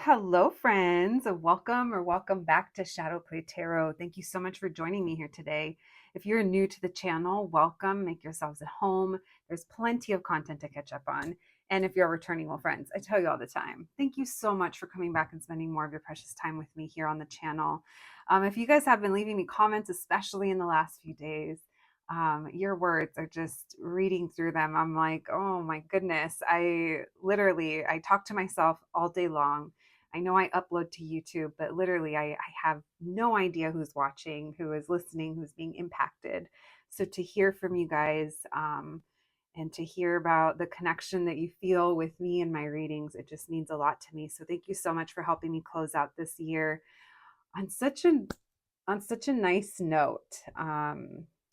Hello, friends. Welcome or welcome back to Shadow Play Tarot. Thank you so much for joining me here today. If you're new to the channel, welcome. Make yourselves at home. There's plenty of content to catch up on. And if you're returning, well, friends, I tell you all the time, thank you so much for coming back and spending more of your precious time with me here on the channel. If you guys have been leaving me comments, especially in the last few days, your words are just reading through them. I'm like, oh my goodness. I talk to myself all day long. I know I upload to YouTube, but literally I have no idea who's watching, who is listening, who's being impacted. So to hear from you guys, and to hear about the connection that you feel with me and my readings, it just means a lot to me. So thank you so much for helping me close out this year on such a nice note.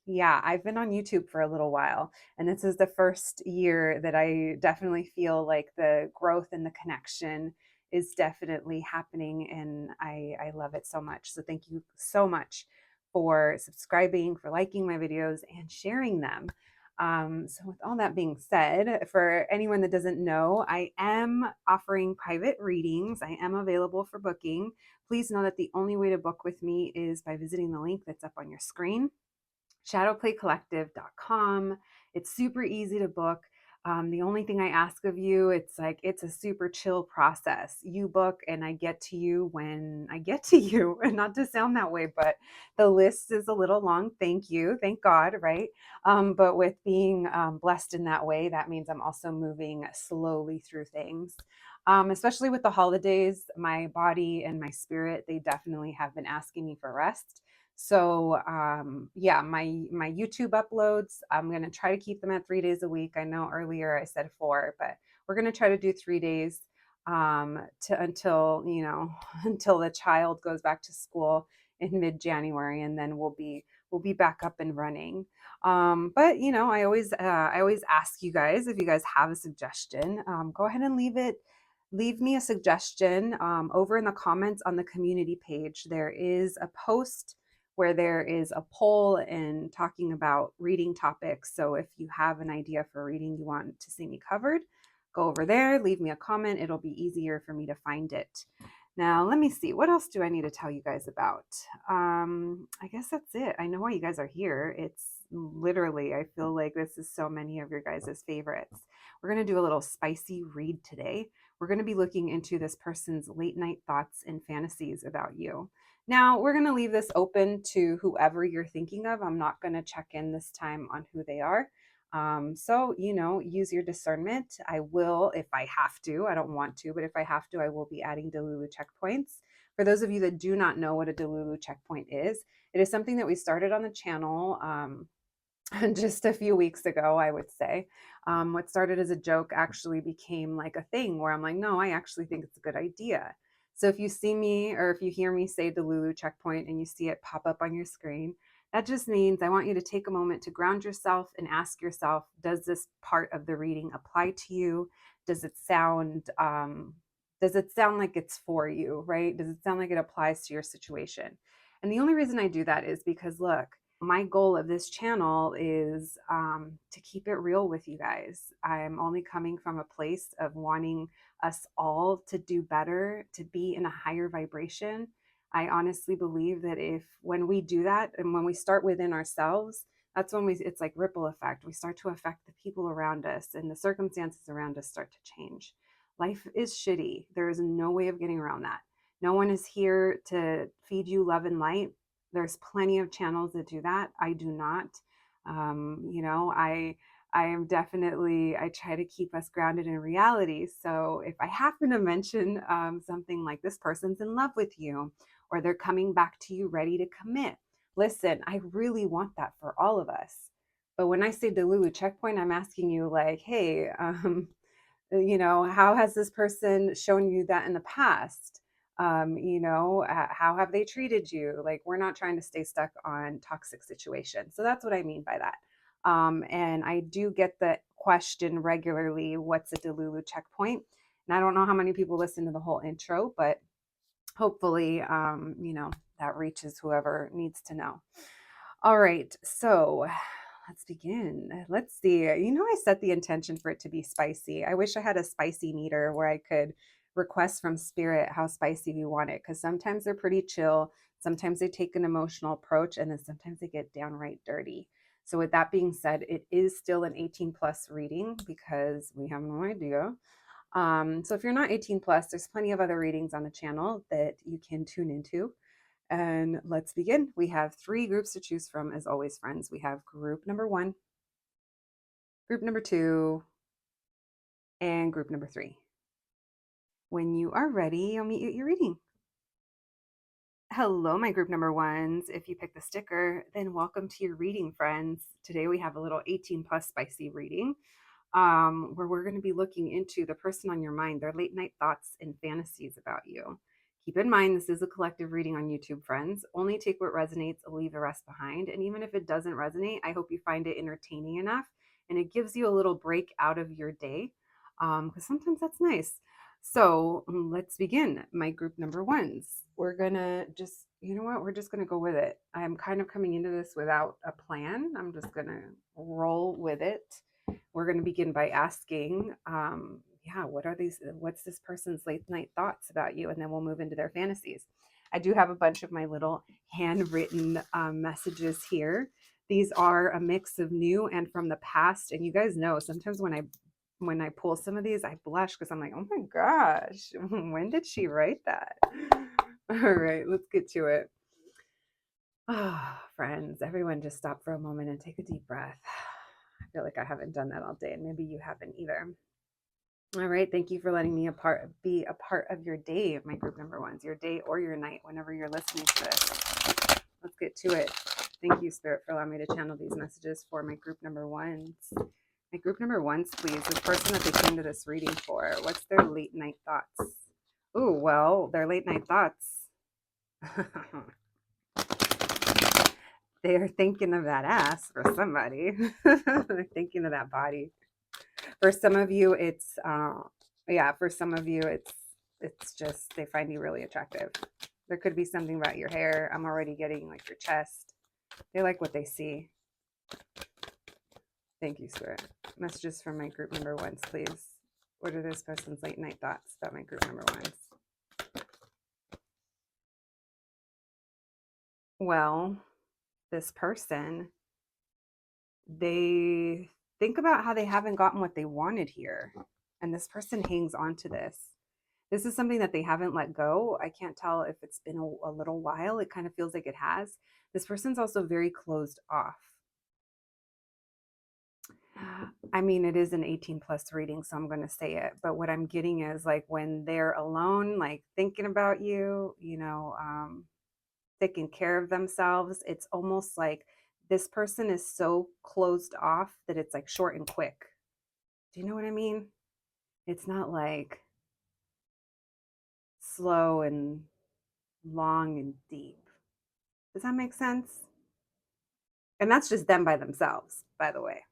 Yeah, I've been on YouTube for a little while, and this is the first year that I definitely feel like the growth and the connection is definitely happening, and I love it so much. So thank you so much for subscribing, for liking my videos, and sharing them. So with all that being said, for anyone that doesn't know, I am offering private readings. I am available for booking. Please know that the only way to book with me is by visiting the link that's up on your screen, shadowplaycollective.com. It's super easy to book. The only thing I ask of you, it's a super chill process. You book and I get to you when I get to you. And not to sound that way, but the list is a little long. Thank you. Thank God, right? But with being blessed in that way, that means I'm also moving slowly through things. Especially with the holidays, my body and my spirit, they definitely have been asking me for rest. So yeah, my YouTube uploads, I'm gonna try to keep them at 3 days a week. I know earlier I said four, but we're gonna try to do 3 days to until until the child goes back to school in mid-January, and then we'll be back up and running. But I always ask you guys, if you guys have a suggestion, go ahead and leave me a suggestion over in the comments on the community page. There is a post where there is a poll and talking about reading topics. So if you have an idea for a reading you want to see me covered, go over there, leave me a comment. It'll be easier for me to find it. Now, let me see. What else do I need to tell you guys about? I guess that's it. I know why you guys are here. It's literally, I feel like this is so many of your guys' favorites. We're going to do a little spicy read today. We're going to be looking into this person's late night thoughts and fantasies about you. Now, we're going to leave this open to whoever you're thinking of. I'm not going to check in this time on who they are. So, use your discernment. I will, if I have to, I don't want to, but if I have to, I will be adding Delulu checkpoints. For those of you that do not know what a Delulu checkpoint is, it is something that we started on the channel just a few weeks ago, I would say. What started as a joke actually became like a thing where I'm like, no, I actually think it's a good idea. So if you see me or if you hear me say Delulu checkpoint and you see it pop up on your screen, that just means I want you to take a moment to ground yourself and ask yourself, does this part of the reading apply to you? Does it sound like it's for you, right? Does it sound like it applies to your situation? And the only reason I do that is because, look, my goal of this channel is to keep it real with you guys. I'm only coming from a place of wanting us all to do better, to be in a higher vibration. I honestly believe that when we do that and when we start within ourselves, that's when it's like ripple effect. We start to affect the people around us and the circumstances around us start to change. Life is shitty. There is no way of getting around that. No one is here to feed you love and light. There's plenty of channels that do that. I do not. I am definitely, I try to keep us grounded in reality. So if I happen to mention something like this person's in love with you or they're coming back to you ready to commit, listen, I really want that for all of us. But when I say Delulu checkpoint, I'm asking you like, hey, how has this person shown you that in the past? How have they treated you? Like, we're not trying to stay stuck on toxic situations. So that's what I mean by that. And I do get the question regularly, what's a Delulu checkpoint? And I don't know how many people listen to the whole intro, but hopefully, that reaches whoever needs to know. All right, so let's begin. Let's see. I set the intention for it to be spicy. I wish I had a spicy meter where I could request from spirit how spicy we want it, because sometimes they're pretty chill, sometimes they take an emotional approach, and then sometimes they get downright dirty. So with that being said, it is still an 18 plus reading because we have no idea. So if you're not 18 plus, there's plenty of other readings on the channel that you can tune into. And let's begin. We have 3 groups to choose from, as always, friends. We have group number 1, group number 2, and group number 3. When you are ready, I'll meet you at your reading. Hello, my group number 1s. If you pick the sticker, then welcome to your reading, friends. Today we have a little 18 plus spicy reading, where we're going to be looking into the person on your mind, their late night thoughts and fantasies about you. Keep in mind, this is a collective reading on YouTube, friends. Only take what resonates, leave the rest behind. And even if it doesn't resonate, I hope you find it entertaining enough and it gives you a little break out of your day, because sometimes that's nice. So let's begin. My group number 1s. We're gonna just, you know what? We're just gonna go with it. I'm kind of coming into this without a plan. I'm just gonna roll with it. We're going to begin by asking, what's this person's late night thoughts about you? And then we'll move into their fantasies. I do have a bunch of my little handwritten messages here. These are a mix of new and from the past. And you guys know, sometimes when I pull some of these, I blush because I'm like, oh my gosh, when did she write that? All right, let's get to it. Ah, friends, everyone just stop for a moment and take a deep breath. I feel like I haven't done that all day, and maybe you haven't either. All right, thank you for letting me be a part of your day, my group number 1s, your day or your night, whenever you're listening to this. Let's get to it. Thank you, Spirit, for allowing me to channel these messages for my group number 1s. My group number 1s, please, the person that they came to this reading for, what's their late night thoughts? Oh, well, their late night thoughts. They're thinking of that ass for somebody. They're thinking of that body. For some of you, it's it's just they find you really attractive. There could be something about your hair. I'm already getting like your chest. They like what they see. Thank you, Spirit. Messages from my group number 1s, please. What are this person's late night thoughts about my group number 1s? Well, this person, they think about how they haven't gotten what they wanted here. And this person hangs on to this. This is something that they haven't let go. I can't tell if it's been a little while. It kind of feels like it has. This person's also very closed off. I mean, it is an 18 plus reading, so I'm going to say it. But what I'm getting is like when they're alone, like thinking about you, taking care of themselves, it's almost like this person is so closed off that it's like short and quick. Do you know what I mean? It's not like slow and long and deep. Does that make sense? And that's just them by themselves, by the way.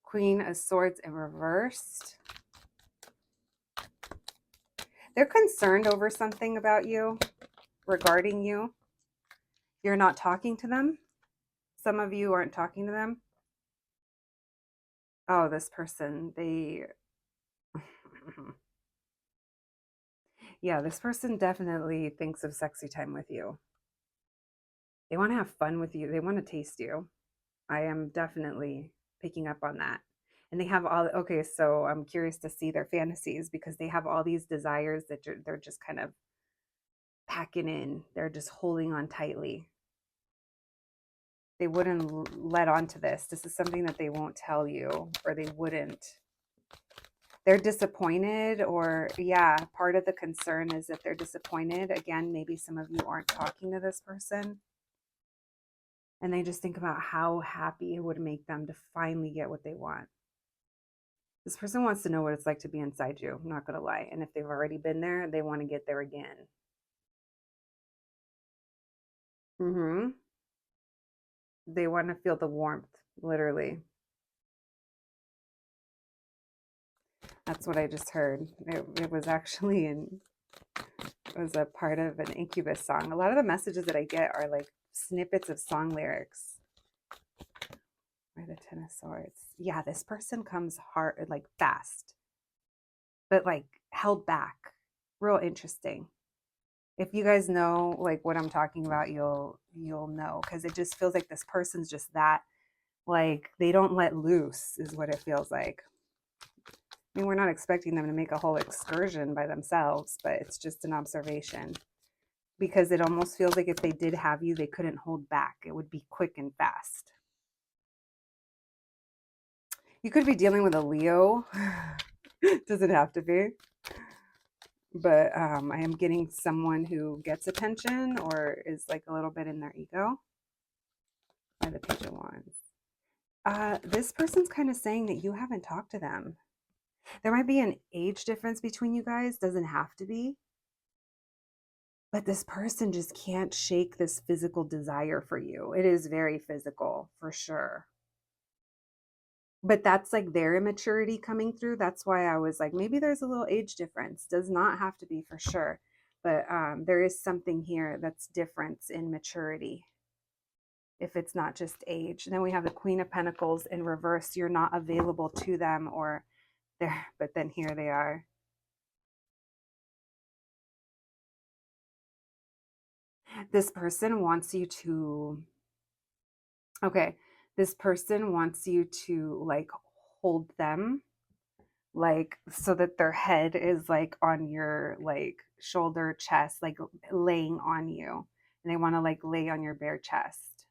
Queen of Swords in reversed. They're concerned over something about you, regarding you. You're not talking to them. Some of you aren't talking to them. Oh, this person, yeah, this person definitely thinks of sexy time with you. They want to have fun with you. They want to taste you. I am definitely picking up on that. And they have all, okay, so I'm curious to see their fantasies because they have all these desires that they're just kind of packing in. They're just holding on tightly. They wouldn't let on to this. This is something that they won't tell you, or they wouldn't. They're disappointed, or yeah, part of the concern is that they're disappointed. Again, maybe some of you aren't talking to this person. And they just think about how happy it would make them to finally get what they want. This person wants to know what it's like to be inside you. I'm not going to lie. And if they've already been there, they want to get there again. They want to feel the warmth, literally. That's what I just heard. It was actually it was a part of an Incubus song. A lot of the messages that I get are like snippets of song lyrics. Where the Ten of Swords. Yeah, this person comes hard, like fast. but like held back. Real interesting. If you guys know like what I'm talking about, you'll know, because it just feels like this person's just that, like they don't let loose is what it feels like. I mean, we're not expecting them to make a whole excursion by themselves, but it's just an observation, because it almost feels like if they did have you, they couldn't hold back. It would be quick and fast. You could be dealing with a Leo. Doesn't have to be. But I am getting someone who gets attention or is like a little bit in their ego by the Page of Wands. This person's kind of saying that you haven't talked to them. There might be an age difference between you guys, doesn't have to be. But this person just can't shake this physical desire for you. It is very physical, for sure. But that's like their immaturity coming through. That's why I was like, maybe there's a little age difference. Does not have to be, for sure. But there is something here that's difference in maturity, if it's not just age. And then we have the Queen of Pentacles in reverse. You're not available to them, or there, but then here they are. This person wants you to, okay, this person wants you to like hold them, like so that their head is like on your like shoulder, chest, like laying on you. And they want to like lay on your bare chest.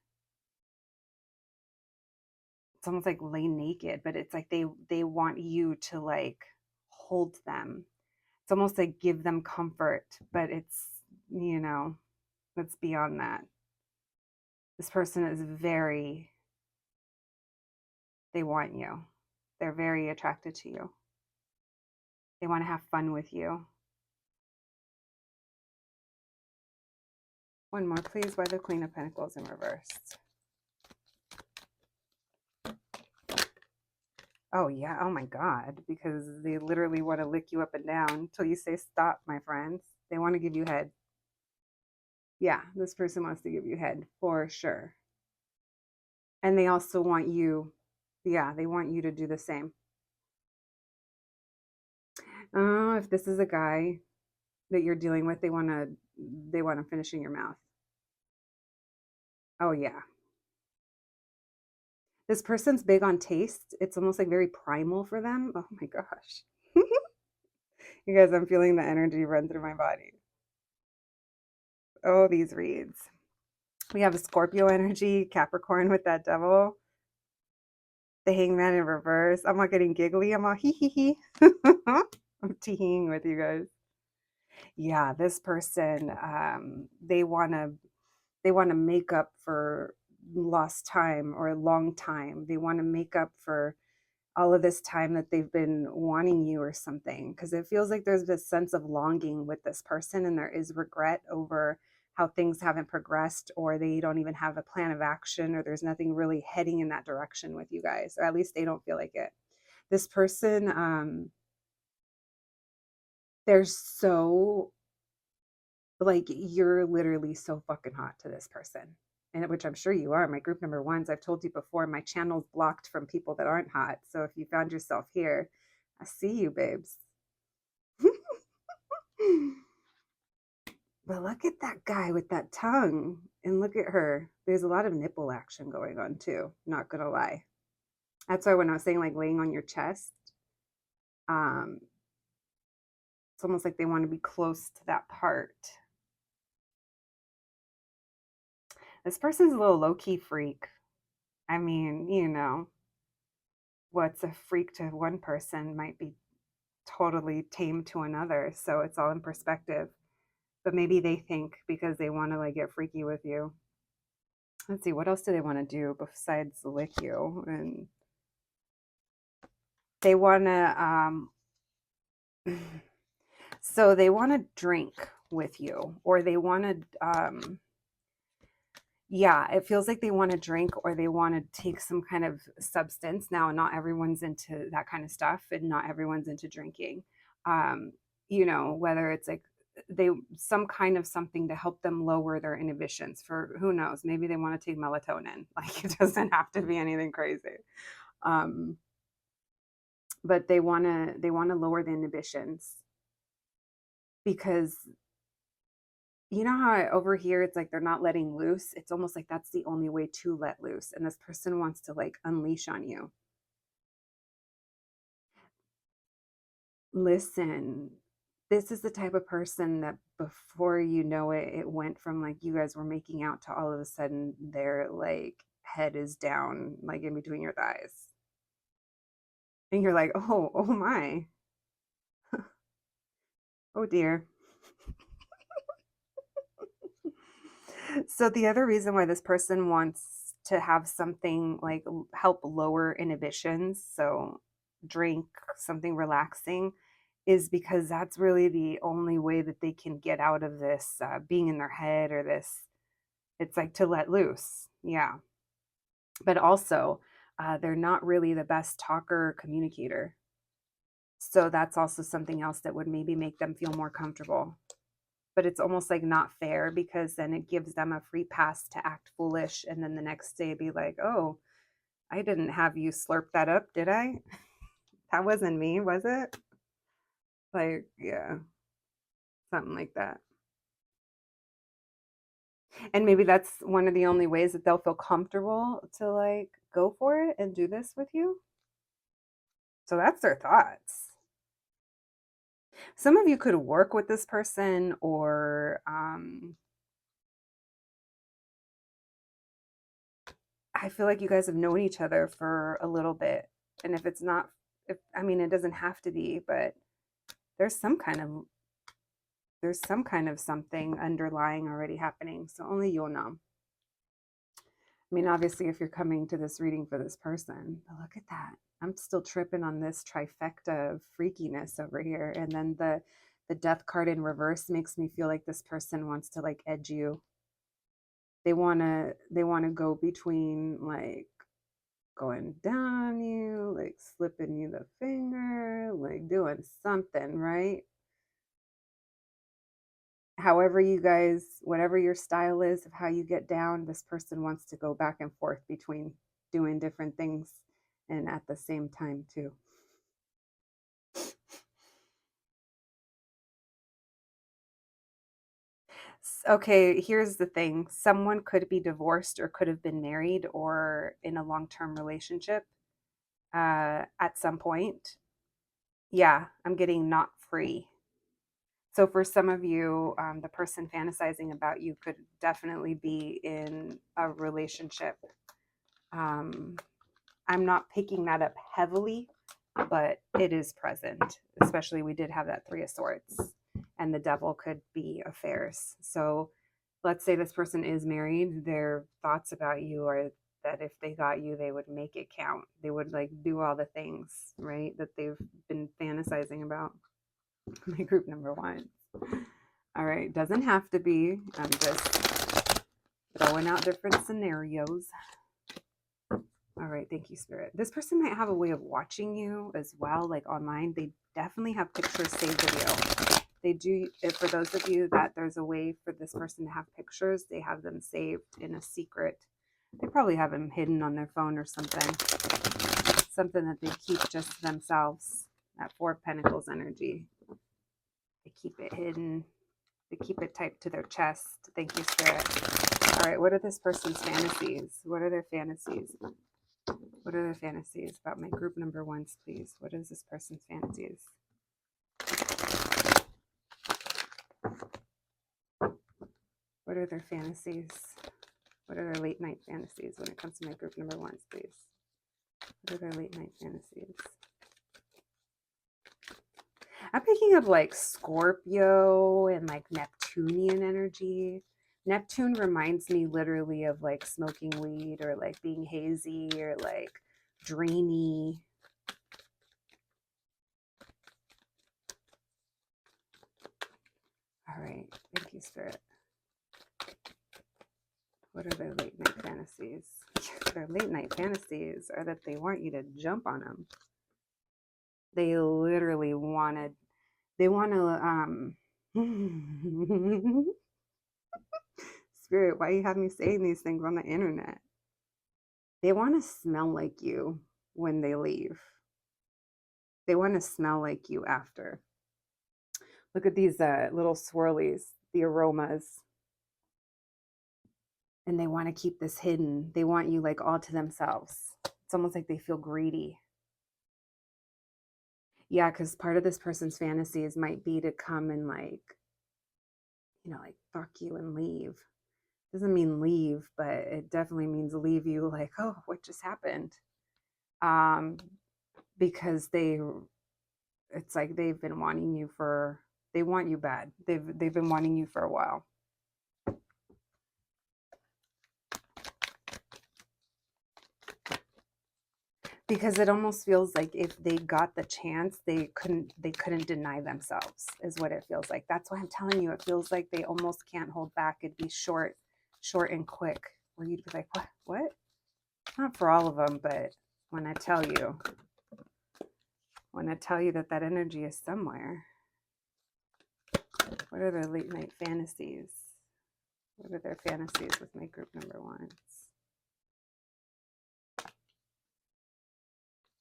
It's almost like lay naked, but it's like they want you to like hold them. It's almost like give them comfort, but it's, it's beyond that. This person is very, they want you. They're very attracted to you. They want to have fun with you. One more, please. Why the Queen of Pentacles in reverse? Oh, yeah. Oh, my God. Because they literally want to lick you up and down until you say stop, my friends. They want to give you head. Yeah, this person wants to give you head for sure. And they also want you, yeah, they want you to do the same. Oh, if this is a guy that you're dealing with, they want to finish in your mouth. Oh, yeah. This person's big on taste. It's almost like very primal for them. Oh my gosh. You guys, I'm feeling the energy run through my body. Oh, these reads. We have a Scorpio energy, Capricorn with that devil, the Hangman in reverse. I'm not getting giggly. I'm all hee hee hee. I'm teeing with you guys. Yeah, this person, they want to make up for lost time or a long time. They want to make up for all of this time that they've been wanting you or something, because it feels like there's this sense of longing with this person, and there is regret over how things haven't progressed, or they don't even have a plan of action, or there's nothing really heading in that direction with you guys, or at least they don't feel like it. This person, they're so like, you're literally so fucking hot to this person, and which I'm sure you are. My group number ones, I've told you before, my channel's blocked from people that aren't hot. So if you found yourself here, I see you, babes. But look at that guy with that tongue, and look at her. There's a lot of nipple action going on too, not gonna lie. That's why when I was saying like laying on your chest, um it's almost like they want to be close to that part. This person's a little low-key freak. I mean, what's a freak to one person might be totally tame to another. So it's all in perspective. But maybe they think because they want to like get freaky with you. Let's see, what else do they want to do besides lick you? And they want to, so they want to drink with you, or they want to, yeah, it feels like they want to drink or they want to take some kind of substance. Now, not everyone's into that kind of stuff, and not everyone's into drinking. Um, whether it's like they some kind of something to help them lower their inhibitions, for who knows, maybe they want to take melatonin. Like, it doesn't have to be anything crazy. Um, but they want to lower the inhibitions because you know how over here it's like they're not letting loose. It's almost like that's the only way to let loose, and this person wants to like unleash on you. Listen, this is the type of person that before you know it, it went from like you guys were making out to all of a sudden their like head is down, like in between your thighs. And you're like, oh, oh my, oh dear. So the other reason why this person wants to have something like help lower inhibitions, so drink something relaxing, is because that's really the only way that they can get out of this being in their head or this. It's like to let loose. Yeah. But also, they're not really the best talker or communicator. So that's also something else that would maybe make them feel more comfortable. But it's almost like not fair because then it gives them a free pass to act foolish. And then the next day be like, oh, I didn't have you slurp that up, did I? That wasn't me, was it? Like, yeah, something like that. And maybe that's one of the only ways that they'll feel comfortable to like go for it and do this with you. So that's their thoughts. Some of you could work with this person, or I feel like you guys have known each other for a little bit. And if it's not, if I mean, it doesn't have to be, but there's some kind of something underlying already happening. So only you'll know. I mean, obviously, if you're coming to this reading for this person, but look at that. I'm still tripping on this trifecta of freakiness over here. And then the death card in reverse makes me feel like this person wants to like edge you. They wanna go between like going down you, like slipping you the finger, like doing something, right? However, you guys, whatever your style is of how you get down, this person wants to go back and forth between doing different things and at the same time, too. Okay, here's the thing, someone could be divorced or could have been married or in a long term relationship at some point. Yeah, I'm getting not free. So for some of you, the person fantasizing about you could definitely be in a relationship. Um, I'm not picking that up heavily, but it is present. Especially, we did have that Three of Swords, and the devil could be affairs. So let's say this person is married. Their thoughts about you are that if they got you, they would make it count. They would like do all the things, right, that they've been fantasizing about. My group number one. All right, doesn't have to be. I'm just throwing out different scenarios. All right, thank you, Spirit. This person might have a way of watching you as well, like online. They definitely have pictures saved video. They do, for those of you that there's a way for this person to have pictures, they have them saved in a secret. They probably have them hidden on their phone or something. Something that they keep just to themselves. That Four of Pentacles energy. They keep it hidden. They keep it typed to their chest. Thank you, Spirit. All right, what are this person's fantasies? What are their fantasies? What are their fantasies about my group number ones, please? What is this person's fantasies? What are their fantasies? What are their late night fantasies when it comes to my group number ones, please? What are their late night fantasies? I'm picking up like Scorpio and like Neptunian energy. Neptune reminds me literally of like smoking weed or like being hazy or like dreamy. All right. Thank you, Spirit. What are their late night fantasies? Their late night fantasies are that they want you to jump on them. They literally they want to, Spirit, why you have me saying these things on the internet? They want to smell like you when they leave. They want to smell like you after. Look at these little swirlies, the aromas. And they want to keep this hidden. They want you like all to themselves. It's almost like they feel greedy. Yeah, because part of this person's fantasies might be to come and like, like fuck you and leave. Doesn't mean leave, but it definitely means leave you like, oh, what just happened? Um, because it's like they've been wanting you they want you bad. They've been wanting you for a while. Because it almost feels like if they got the chance, they couldn't deny themselves, is what it feels like. That's why I'm telling you, it feels like they almost can't hold back. It'd be short and quick, where you'd be like, what? Not for all of them, but when I tell you that energy is somewhere. What are their late night fantasies? What are their fantasies with my group number ones?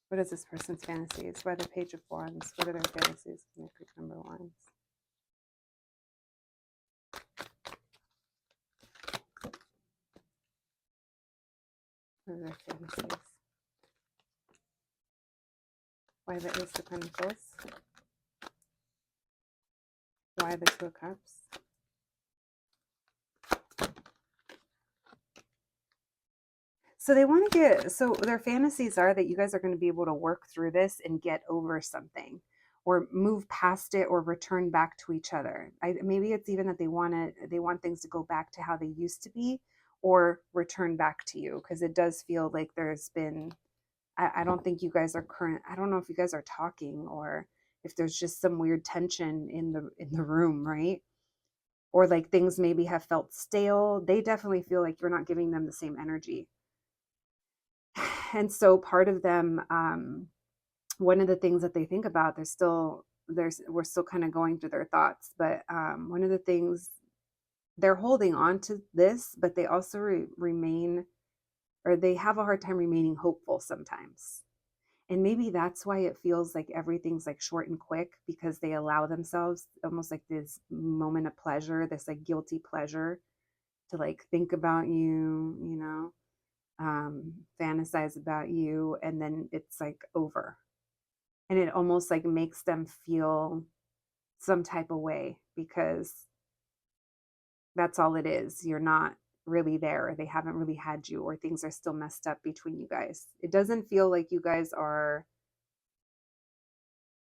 What is this person's fantasies? Why the Page of Wands? What are their fantasies with my group number ones? What are their fantasies? Why the Ace of Pentacles? Why the Two of Cups? So they want to so their fantasies are that you guys are going to be able to work through this and get over something or move past it or return back to each other. Maybe it's even that they want things to go back to how they used to be or return back to you, because it does feel like there's been, I don't think you guys are current. I don't know if you guys are talking or if there's just some weird tension in the room, right? Or like things maybe have felt stale. They definitely feel like you're not giving them the same energy. And so part of them, one of the things that they think about, we're still kind of going through their thoughts, but one of the things, they're holding on to this, but they also remain, or they have a hard time remaining hopeful sometimes. And maybe that's why it feels like everything's like short and quick, because they allow themselves almost like this moment of pleasure, this like guilty pleasure to like think about you, fantasize about you, and then it's like over. And it almost like makes them feel some type of way, because that's all it is. You're not really there. They haven't really had you, or things are still messed up between you guys. It doesn't feel like you guys are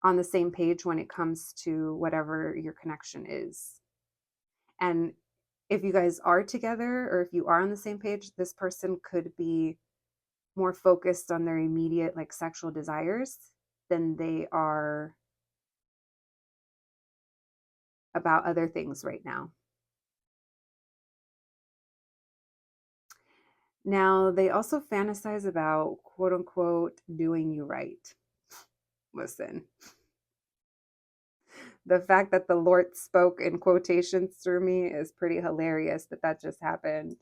on the same page when it comes to whatever your connection is. And if you guys are together, or if you are on the same page, this person could be more focused on their immediate like sexual desires than they are about other things right now. Now, they also fantasize about quote unquote doing you right. Listen, the fact that the Lord spoke in quotations through me is pretty hilarious that just happened.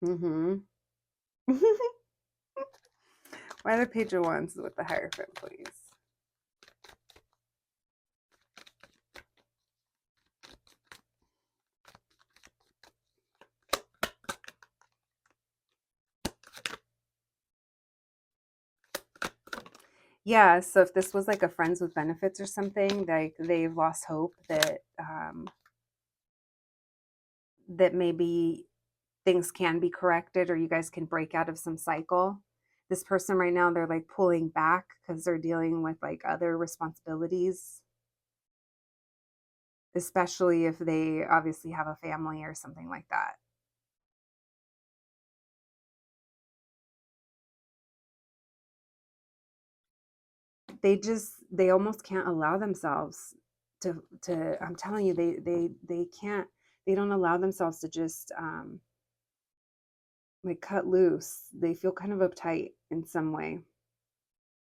Mm-hmm. Why the Page of Wands with the Hierophant, please? Yeah, so if this was like a friends with benefits or something, like they've lost hope that maybe things can be corrected, or you guys can break out of some cycle. This person right now, they're like pulling back because they're dealing with like other responsibilities, especially if they obviously have a family or something like that. They almost can't allow themselves to I'm telling you, they can't, they don't allow themselves to just like cut loose. They feel kind of uptight in some way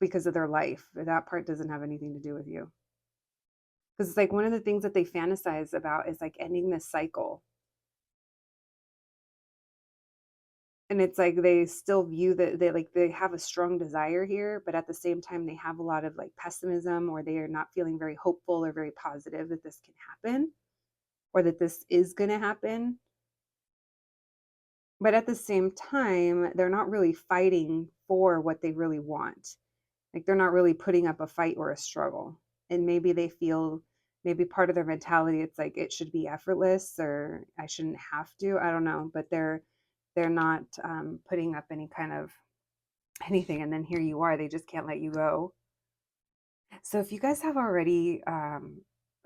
because of their life. That part doesn't have anything to do with you. Because it's like one of the things that they fantasize about is like ending this cycle. And it's like they still view that they have a strong desire here, but at the same time they have a lot of like pessimism, or they are not feeling very hopeful or very positive that this can happen, or that this is going to happen. But at the same time, they're not really fighting for what they really want. Like they're not really putting up a fight or a struggle. And maybe they feel, maybe part of their mentality, it's like it should be effortless, or I shouldn't have to. I don't know, but they're not putting up any kind of anything. And then here you are, they just can't let you go. So if you guys have already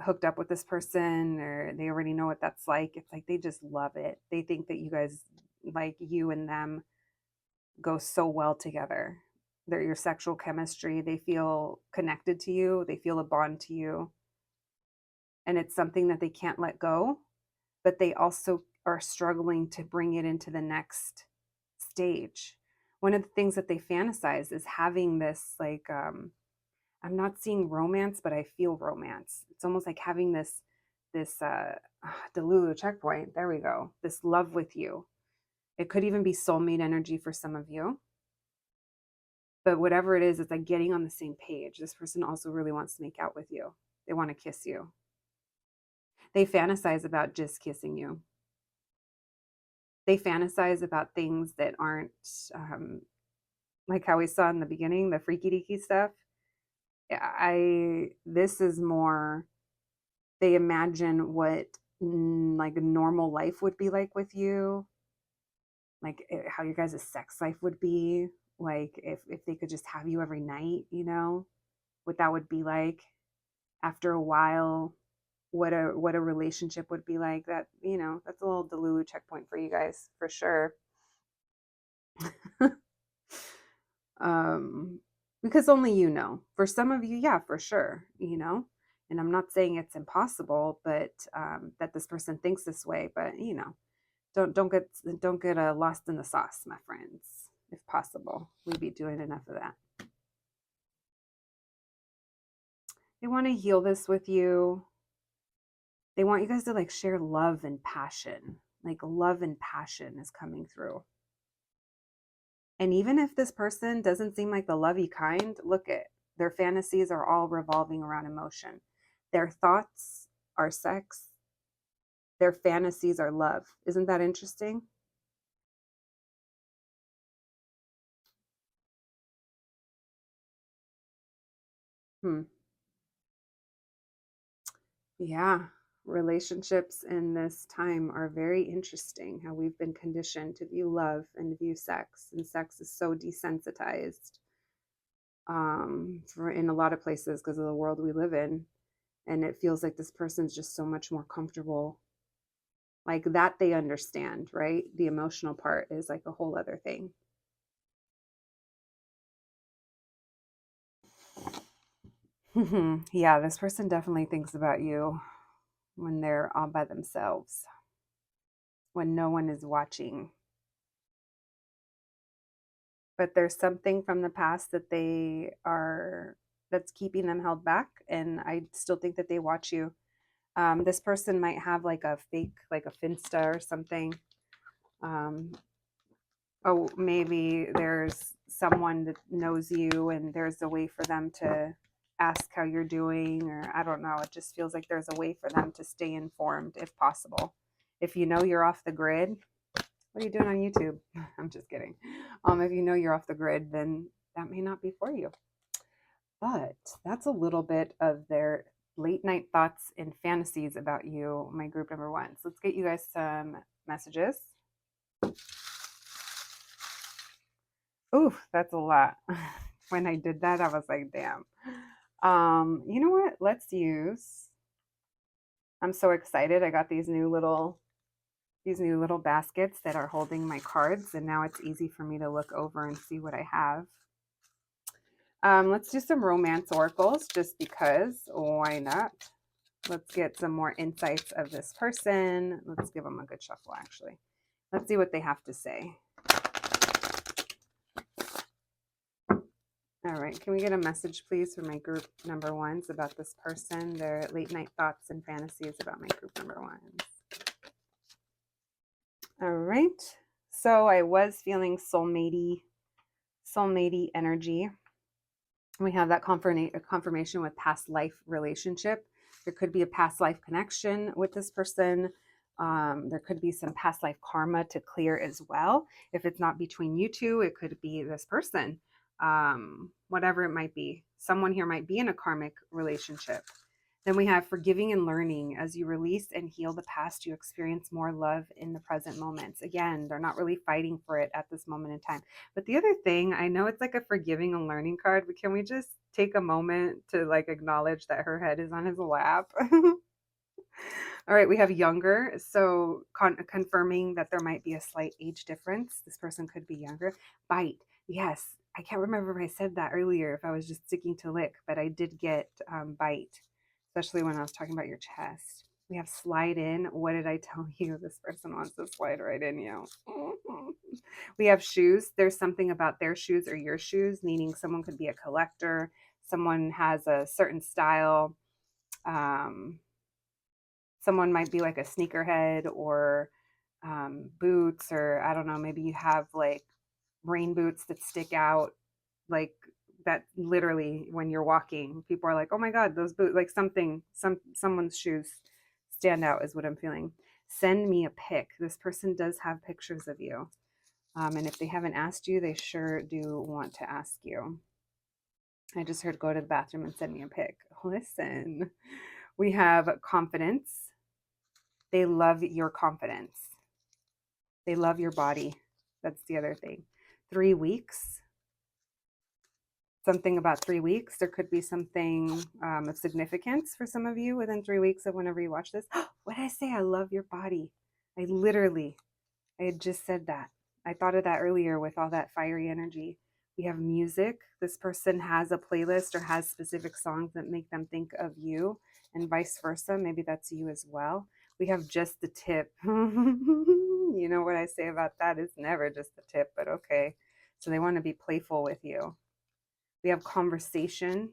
hooked up with this person, or they already know what that's like, it's like they just love it. They think that you guys, like you and them, go so well together. They're your sexual chemistry. They feel connected to you. They feel a bond to you. And it's something that they can't let go, but they also are struggling to bring it into the next stage. One of the things that they fantasize is having this like I'm not seeing romance, but I feel romance. It's almost like having this Delulu checkpoint. There we go. This love with you. It could even be soulmate energy for some of you. But whatever it is, it's like getting on the same page. This person also really wants to make out with you. They want to kiss you. They fantasize about just kissing you. They fantasize about things that aren't like how we saw in the beginning, the freaky deaky stuff. This is more, they imagine what like a normal life would be like with you, like how your guys' sex life would be, like if they could just have you every night, what that would be like after a while, what a relationship would be like. That, that's a little Delulu checkpoint for you guys for sure. Because only you know. For some of you, yeah, for sure, and I'm not saying it's impossible, but that this person thinks this way, but don't get lost in the sauce, my friends. If possible, we'd be doing enough of that. They want to heal this with you. They want you guys to like share love and passion. Like love and passion is coming through. And even if this person doesn't seem like the lovey kind, look at their fantasies are all revolving around emotion. Their thoughts are sex. Their fantasies are love. Isn't that interesting? Hmm. Yeah. Relationships in this time are very interesting. How we've been conditioned to view love and view sex, and sex is so desensitized for in a lot of places because of the world we live in. And it feels like this person's just so much more comfortable, like that they understand, right? The emotional part is like a whole other thing. Yeah, this person definitely thinks about you when they're all by themselves, when no one is watching. But there's something from the past that that's keeping them held back. And I still think that they watch you. This person might have like a fake, like a Finsta or something. Um, oh, maybe there's someone that knows you and there's a way for them to ask how you're doing, or I don't know. It just feels like there's a way for them to stay informed if possible. If you know you're off the grid, what are you doing on YouTube? I'm just kidding. If you know you're off the grid, then that may not be for you. But that's a little bit of their late night thoughts and fantasies about you, my group number one. So let's get you guys some messages. Ooh, that's a lot. When I did that, I was like, damn. You know what? Let's use. I'm so excited. I got these new little baskets that are holding my cards, and now it's easy for me to look over and see what I have. Let's do some romance oracles just because. Why not? Let's get some more insights of this person. Let's give them a good shuffle, actually. Let's see what they have to say. All right, can we get a message, please, for my group number ones about this person, their late night thoughts and fantasies about my group number ones? All right, So I was feeling soulmatey energy. We have that confirmation with past life relationship. There could be a past life connection with this person. There could be some past life karma to clear as well. If it's not between you two, it could be this person. Whatever it might be. Someone here might be in a karmic relationship. Then we have forgiving and learning. As you release and heal the past, you experience more love in the present moments. Again, they're not really fighting for it at this moment in time. But the other thing, I know it's like a forgiving and learning card, but can we just take a moment to like acknowledge that her head is on his lap? All right, we have younger. So confirming that there might be a slight age difference. This person could be younger. Bite. Yes. I can't remember if I said that earlier, if I was just sticking to lick, but I did get bite, especially when I was talking about your chest. We have slide in. What did I tell you? This person wants to slide right in you. We have shoes. There's something about their shoes or your shoes, meaning someone could be a collector. Someone has a certain style. Um, Someone might be like a sneakerhead or boots, or I don't know, maybe you have like rain boots that stick out, like that literally when you're walking, people are like, oh my God, those boots, like someone's shoes stand out is what I'm feeling. Send me a pic. This person does have pictures of you. And if they haven't asked you, they sure do want to ask you. I just heard go to the bathroom and send me a pic. Listen, we have confidence. They love your confidence. They love your body. That's the other thing. 3 weeks. Something about 3 weeks. There could be something of significance for some of you within 3 weeks of whenever you watch this. What did I say? I love your body. I had just said that. I thought of that earlier with all that fiery energy. We have music. This person has a playlist or has specific songs that make them think of you, and vice versa. Maybe that's you as well. We have just the tip. You know what I say about that? It's never just the tip, but okay. So they want to be playful with you. We have conversation.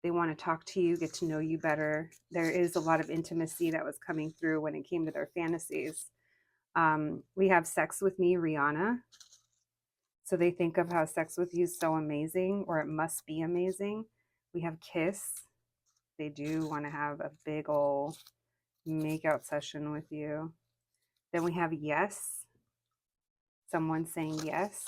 They want to talk to you, get to know you better. There is a lot of intimacy that was coming through when it came to their fantasies. We have sex with me, Rihanna. So they think of how sex with you is so amazing, or it must be amazing. We have kiss. They do want to have a big old makeout session with you. Then we have yes. Someone saying yes.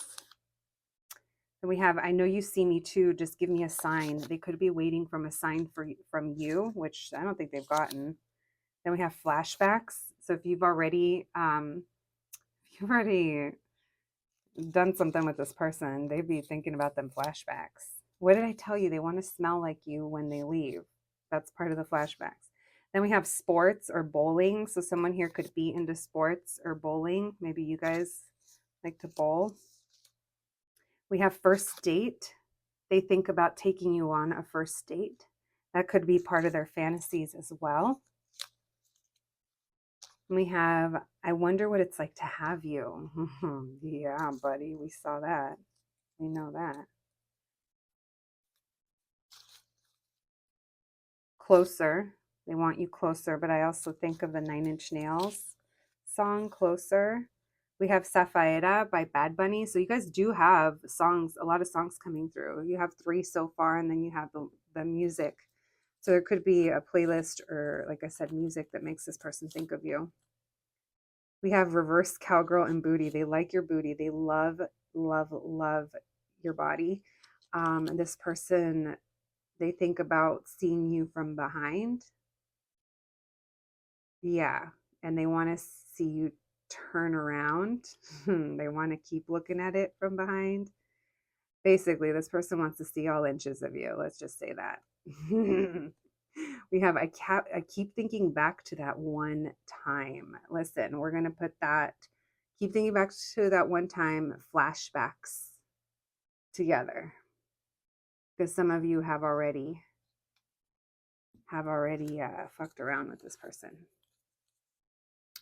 Then we have I know you see me too. Just give me a sign. They could be waiting from a sign from you, which I don't think they've gotten. Then we have flashbacks. So if you've already done something with this person, they'd be thinking about them flashbacks. What did I tell you? They want to smell like you when they leave. That's part of the flashbacks. Then we have sports or bowling. So someone here could be into sports or bowling. Maybe you guys like to bowl. We have first date. They think about taking you on a first date. That could be part of their fantasies as well. We have, I wonder what it's like to have you. Yeah, buddy, we saw that. We know that. Closer. They want you closer, but I also think of the Nine Inch Nails song, Closer. We have Safaera by Bad Bunny. So you guys do have songs, a lot of songs coming through. You have 3 so far, and then you have the music. So there could be a playlist or, like I said, music that makes this person think of you. We have reverse cowgirl and booty. They like your booty. They love, love, love your body. And this person, they think about seeing you from behind. Yeah. And they want to see you turn around. They want to keep looking at it from behind. Basically, this person wants to see all inches of you. Let's just say that. We have I keep thinking back to that one time. Listen, we're going to put that keep thinking back to that one time flashbacks together, because some of you have already fucked around with this person.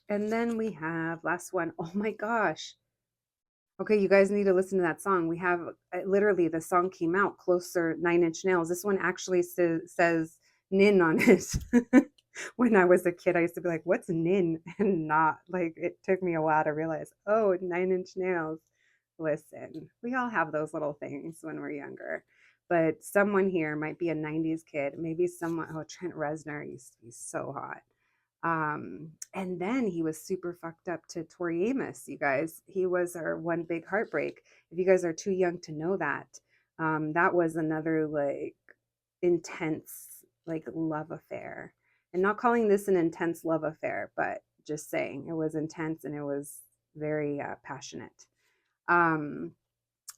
And then we have last one. Oh my gosh. Okay, you guys need to listen to that song. We have literally the song came out, Closer, Nine Inch Nails. This one actually says Nin on it. When I was a kid, I used to be like, what's nin? And not like it took me a while to realize, oh, 9 inch nails. Listen, we all have those little things when we're younger. But someone here might be a 90s kid. Maybe someone, oh, Trent Reznor used to be so hot. And then he was super fucked up to Tori Amos, you guys. He was our one big heartbreak. If you guys are too young to know that, that was another like intense like love affair. And not calling this an intense love affair, but just saying it was intense and it was very passionate. Um,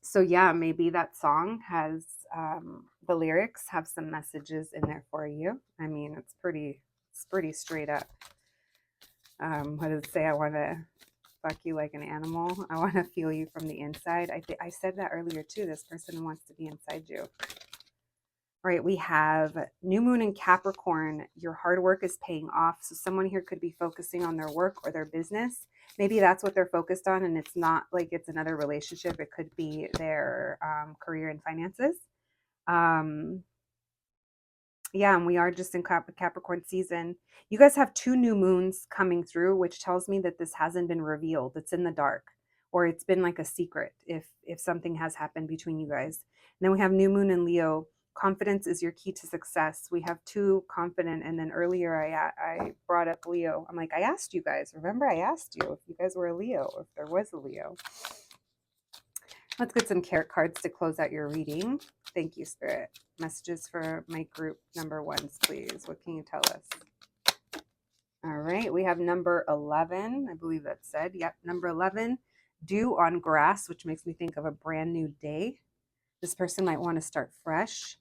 so yeah, maybe that song has the lyrics have some messages in there for you. I mean, it's pretty straight up. What does it say? I want to fuck you like an animal. I want to feel you from the inside. I said that earlier too. This person wants to be inside you. All right, we have new moon in Capricorn. Your hard work is paying off. So someone here could be focusing on their work or their business. Maybe that's what they're focused on, and it's not like it's another relationship. It could be their career and finances. Um, yeah, and we are just in Capricorn season. You guys have 2 new moons coming through, which tells me that this hasn't been revealed. It's in the dark, or it's been like a secret if something has happened between you guys. And then we have new moon in Leo. Confidence is your key to success. We have 2 confident, and then earlier I brought up Leo. I'm like, I asked you guys. Remember, I asked you if you guys were a Leo, or if there was a Leo. Let's get some tarot cards to close out your reading. Thank you, Spirit. Messages for my group number 1s, please. What can you tell us? All right, we have number 11. I believe that said. Yep, number 11. Dew on grass, which makes me think of a brand new day. This person might want to start fresh.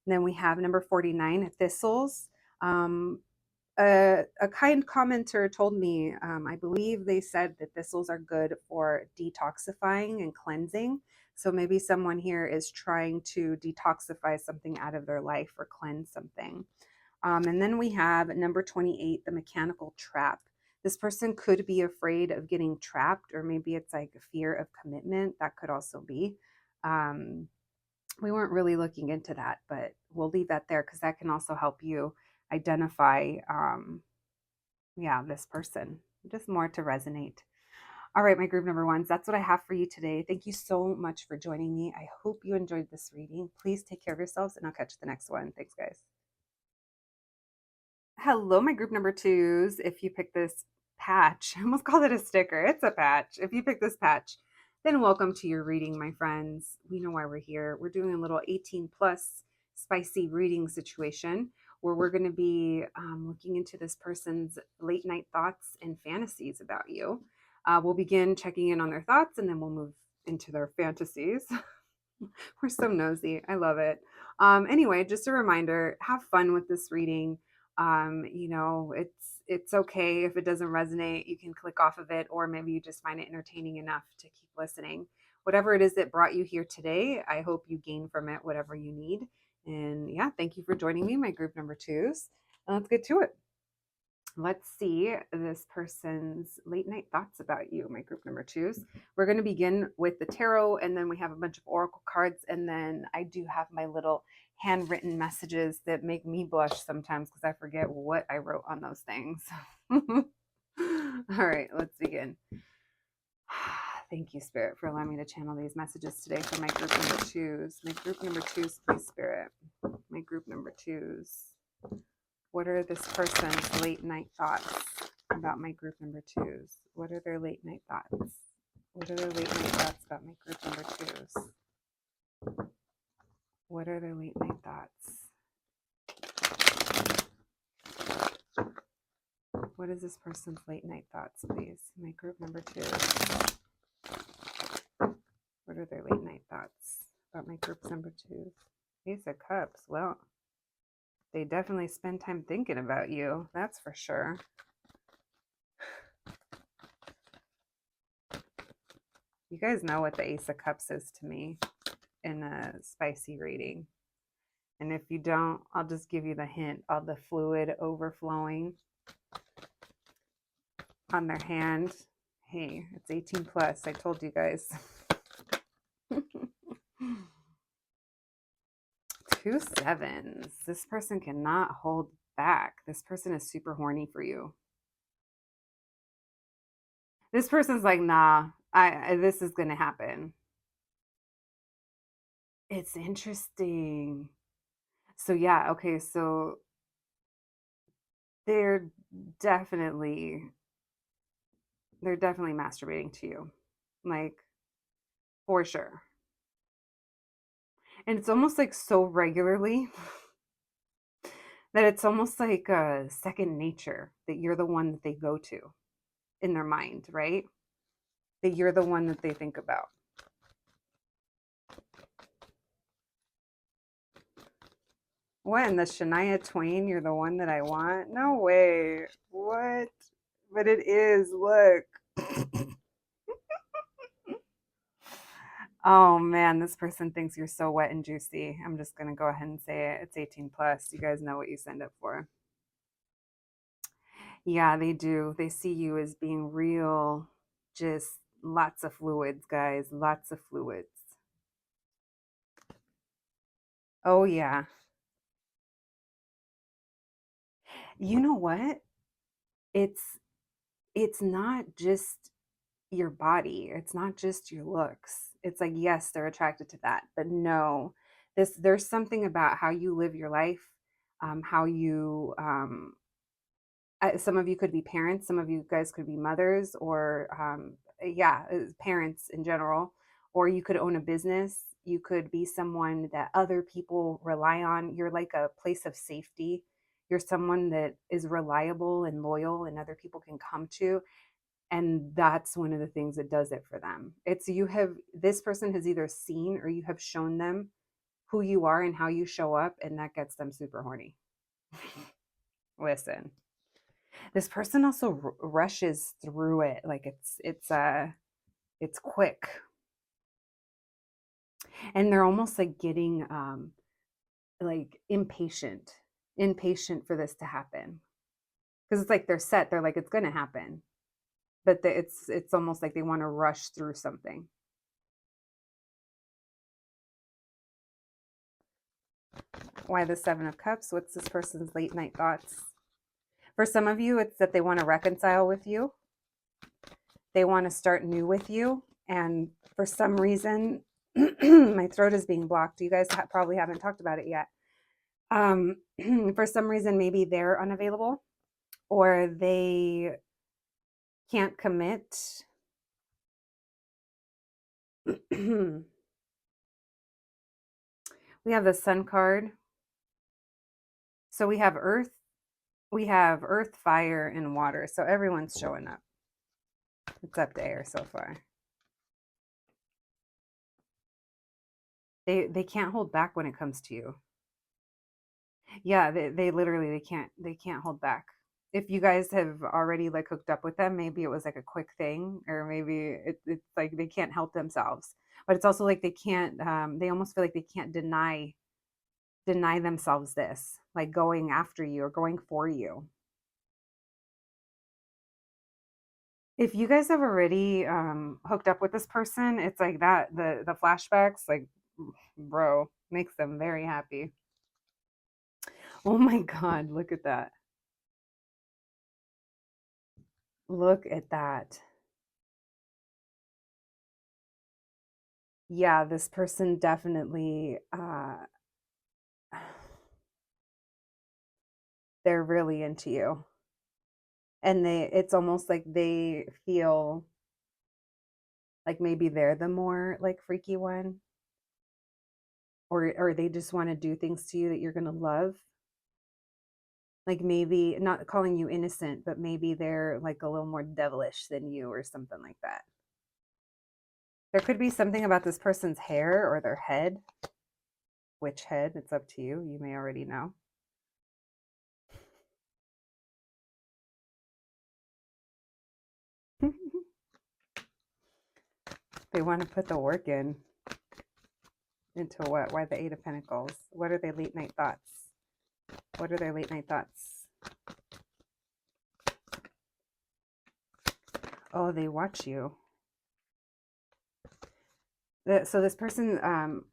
And then we have number 49, thistles. A kind commenter told me, I believe they said that thistles are good for detoxifying and cleansing. So maybe someone here is trying to detoxify something out of their life or cleanse something. And then we have number 28, the mechanical trap. This person could be afraid of getting trapped, or maybe it's like a fear of commitment. That could also be. We weren't really looking into that, but we'll leave that there because that can also help you identify this person. Just more to resonate. All right, my group number 1s, that's what I have for you today. Thank you so much for joining me. I hope you enjoyed this reading. Please take care of yourselves, and I'll catch you the next one. Thanks, guys. Hello, my group number 2s. If you pick this patch, I almost called it a sticker. It's a patch. If you pick this patch, then welcome to your reading, my friends. We know why we're here. We're doing a little 18 plus spicy reading situation where we're going to be looking into this person's late night thoughts and fantasies about you. We'll begin checking in on their thoughts, and then we'll move into their fantasies. We're so nosy. I love it. Anyway, just a reminder, have fun with this reading. It's okay if it doesn't resonate. You can click off of it, or maybe you just find it entertaining enough to keep listening. Whatever it is that brought you here today, I hope you gain from it whatever you need. And yeah, thank you for joining me, my group number 2s. And let's get to it. Let's see this person's late night thoughts about you, my group number 2s. We're going to begin with the tarot, and then we have a bunch of oracle cards, and then I do have my little handwritten messages that make me blush sometimes because I forget what I wrote on those things. All right, let's begin. Thank you, Spirit, for allowing me to channel these messages today for my group number 2s. My group number 2s, please, Spirit. My group number 2s. What are this person's late night thoughts about my group number 2s? What are their late night thoughts? What are their late night thoughts about my group number 2s? What are their late night thoughts? What is this person's late night thoughts, please? My group number 2s. What are their late night thoughts about my group number 2s? Ace of Cups. Well, they definitely spend time thinking about you. That's for sure. You guys know what the Ace of Cups is to me in a spicy reading. And if you don't, I'll just give you the hint. All the fluid overflowing on their hand. Hey, it's 18 plus. I told you guys. 2 7s. This person cannot hold back. This person is super horny for you. This person's like, nah, this is gonna happen. It's interesting. So yeah, okay, so they're definitely they're definitely masturbating to you. Like for sure. And it's almost like so regularly that it's almost like a second nature that you're the one that they go to in their mind, right? That you're the one that they think about. What, in the Shania Twain, you're the one that I want? No way. What? But it is, look. Oh man, this person thinks you're so wet and juicy. I'm just gonna go ahead and say it. It's 18 plus. You guys know what you signed up for. Yeah, they do. They see you as being real, just lots of fluids, guys. Lots of fluids. Oh yeah. You know what? It's it's not just your body. It's not just your looks. It's like yes, they're attracted to that, but no, this there's something about how you live your life, how you some of you could be parents, some of you guys could be mothers, or yeah, parents in general, or you could own a business. You could be someone that other people rely on. You're like a place of safety. You're someone that is reliable and loyal and other people can come to. And that's one of the things that does it for them. It's you have this person has either seen or you have shown them who you are and how you show up, and that gets them super horny. Listen, this person also rushes through it like it's quick, and they're almost like getting like impatient for this to happen, because it's like they're set, they're like it's going to happen, but it's almost like they want to rush through something. Why the 7 of Cups? What's this person's late night thoughts? For some of you, it's that they want to reconcile with you, they want to start new with you, and for some reason my throat is being blocked. You guys probably haven't talked about it yet. For some reason maybe they're unavailable or they can't commit. We have the Sun card. So we have earth, fire, and water. So everyone's showing up. It's up to air so far. They can't hold back when it comes to you. Yeah, they literally they can't hold back. If you guys have already like hooked up with them, maybe it was like a quick thing, or maybe it's like they can't help themselves. But it's also like they can't they almost feel like they can't deny themselves this, like going after you or going for you. If you guys have already hooked up with this person, it's like that the flashbacks like bro makes them very happy. Oh my god, look at that. Look at that. Yeah, this person definitely they're really into you. And it's almost like they feel like maybe they're the more like freaky one, or they just want to do things to you that you're going to love. Like maybe not calling you innocent, but maybe they're like a little more devilish than you or something like that. There could be something about this person's hair or their head. Which head? It's up to you. You may already know. They want to put the work in. Into what? Why the 8 of Pentacles? What are their late night thoughts? What are their late night thoughts? Oh, they watch you. So this person,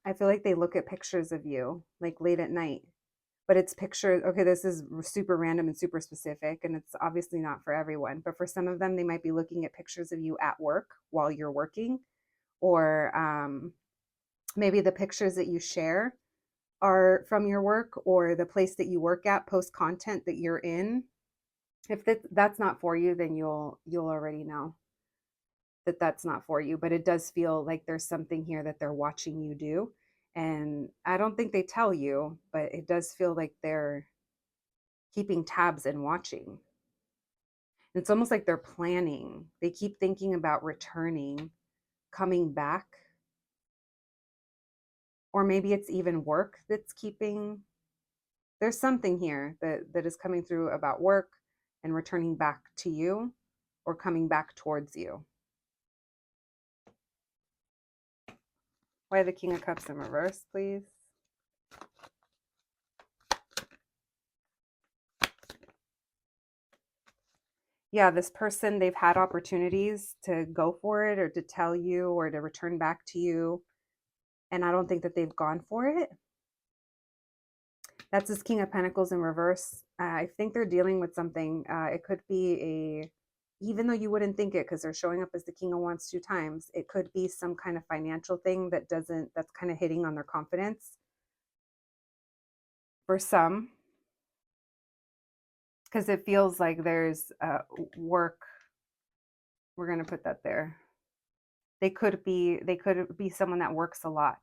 I feel like they look at pictures of you like late at night, but it's pictures. Okay, this is super random and super specific, and it's obviously not for everyone, but for some of them, they might be looking at pictures of you at work while you're working, or maybe the pictures that you share are from your work, or the place that you work at post content that you're in. If that's not for you, then you'll already know that that's not for you. But it does feel like there's something here that they're watching you do, and I don't think they tell you, but it does feel like they're keeping tabs and watching. It's almost like they're planning. They keep thinking about returning, coming back, or maybe it's even work that's keeping. There's something here that is coming through about work and returning back to you, or coming back towards you. Why the King of Cups in reverse, please? Yeah, this person, they've had opportunities to go for it or to tell you or to return back to you. And I don't think that they've gone for it. That's this King of Pentacles in reverse. I think they're dealing with something. It could be even though you wouldn't think it because they're showing up as the King of Wands 2 times, it could be some kind of financial thing that's kind of hitting on their confidence. For some, because it feels like there's work. We're going to put that there. They could be someone that works a lot.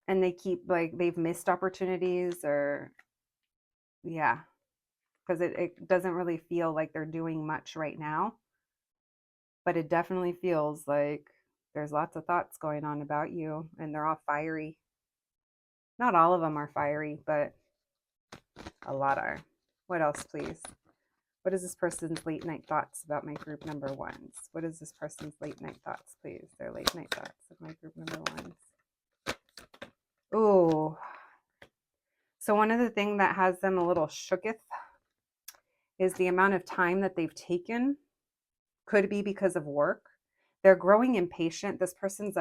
And they keep like they've missed opportunities, or yeah, because it doesn't really feel like they're doing much right now, but it definitely feels like there's lots of thoughts going on about you, and they're all fiery. Not all of them are fiery, but a lot are. What else, please? What is this person's late night thoughts about my group number ones? What is this person's late night thoughts, please? Their late night thoughts of my group number ones. Oh, so one of the things that has them a little shooketh is the amount of time that they've taken. Could be because of work. They're growing impatient. This person's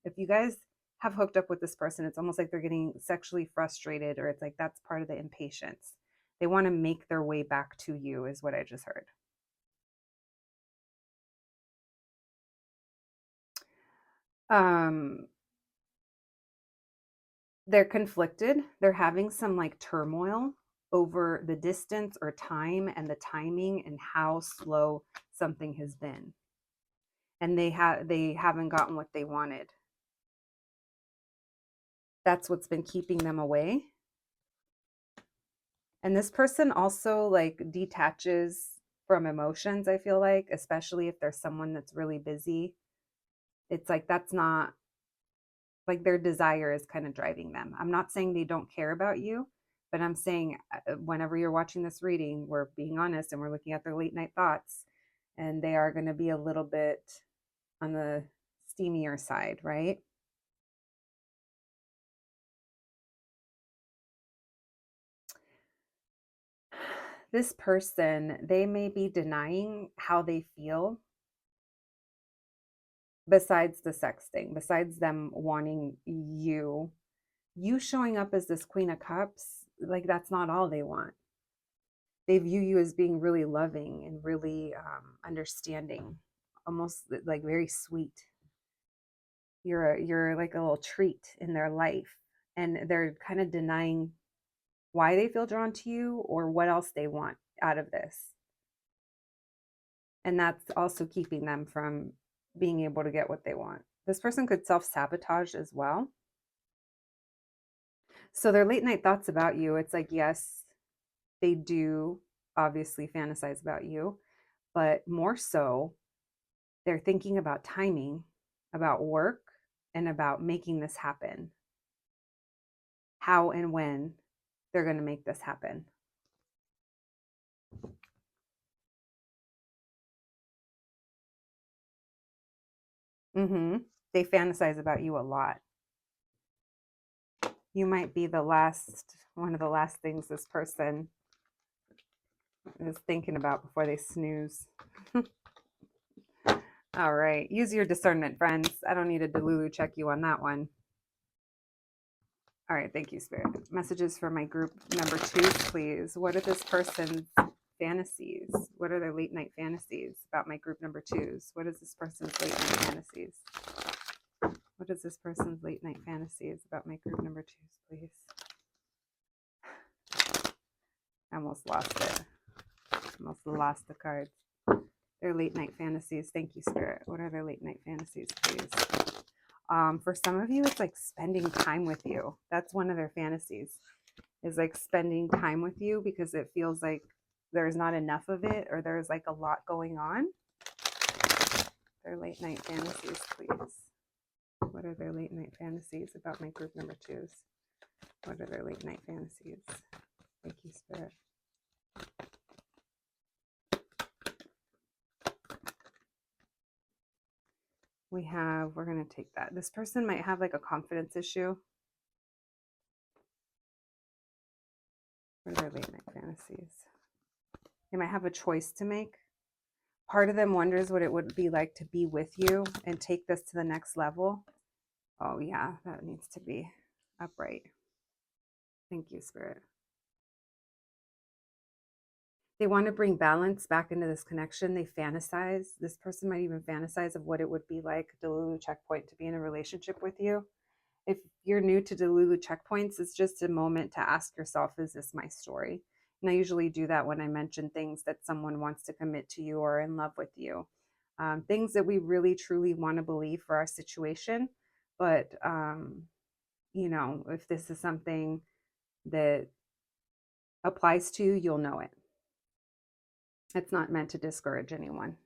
if you guys have hooked up with this person, it's almost like they're getting sexually frustrated, or it's like that's part of the impatience. They want to make their way back to you, is what I just heard. They're conflicted. They're having some like turmoil over the distance or time and the timing and how slow something has been. And they haven't gotten what they wanted. That's what's been keeping them away. And this person also like detaches from emotions, I feel like, especially if there's someone that's really busy. It's like that's not like their desire is kind of driving them. I'm not saying they don't care about you, but I'm saying whenever you're watching this reading, we're being honest and we're looking at their late night thoughts, and they are going to be a little bit on the steamier side, right? This person, they may be denying how they feel besides the sex thing, besides them wanting you showing up as this Queen of Cups, like that's not all they want. They view you as being really loving and really understanding, almost like very sweet. You're like a little treat in their life, and they're kind of denying why they feel drawn to you or what else they want out of this. And that's also keeping them from being able to get what they want. This person could self-sabotage as well. So their late night thoughts about you, it's like, yes, they do obviously fantasize about you, but more so, they're thinking about timing, about work, and about making this happen. How and when they're going to make this happen. They fantasize about you a lot. You might be one of the last things this person is thinking about before they snooze. All right. Use your discernment, friends. I don't need a Delulu check you on that one. All right, thank you, Spirit. Messages for my group number twos, please. What are this person's fantasies? What are their late night fantasies about my group number twos? What is this person's late night fantasies? What is this person's late night fantasies about my group number twos, please? I almost lost it. Almost lost the cards. Their late night fantasies. Thank you, Spirit. What are their late night fantasies, please? For some of you, it's like spending time with you. That's one of their fantasies, is like spending time with you because it feels like there's not enough of it or there's like a lot going on. Their late night fantasies, please. What are their late night fantasies about my group number twos? What are their late night fantasies? Thank you, Spirit. We're going to take that. This person might have like a confidence issue. What are their late night fantasies? They might have a choice to make. Part of them wonders what it would be like to be with you and take this to the next level. Oh yeah, that needs to be upright. Thank you, Spirit. They want to bring balance back into this connection. They fantasize. This person might even fantasize of what it would be like, Delulu checkpoint, to be in a relationship with you. If you're new to Delulu checkpoints, it's just a moment to ask yourself, is this my story? And I usually do that when I mention things that someone wants to commit to you or in love with you. Things that we really, truly want to believe for our situation. But, if this is something that applies to you, you'll know it. It's not meant to discourage anyone.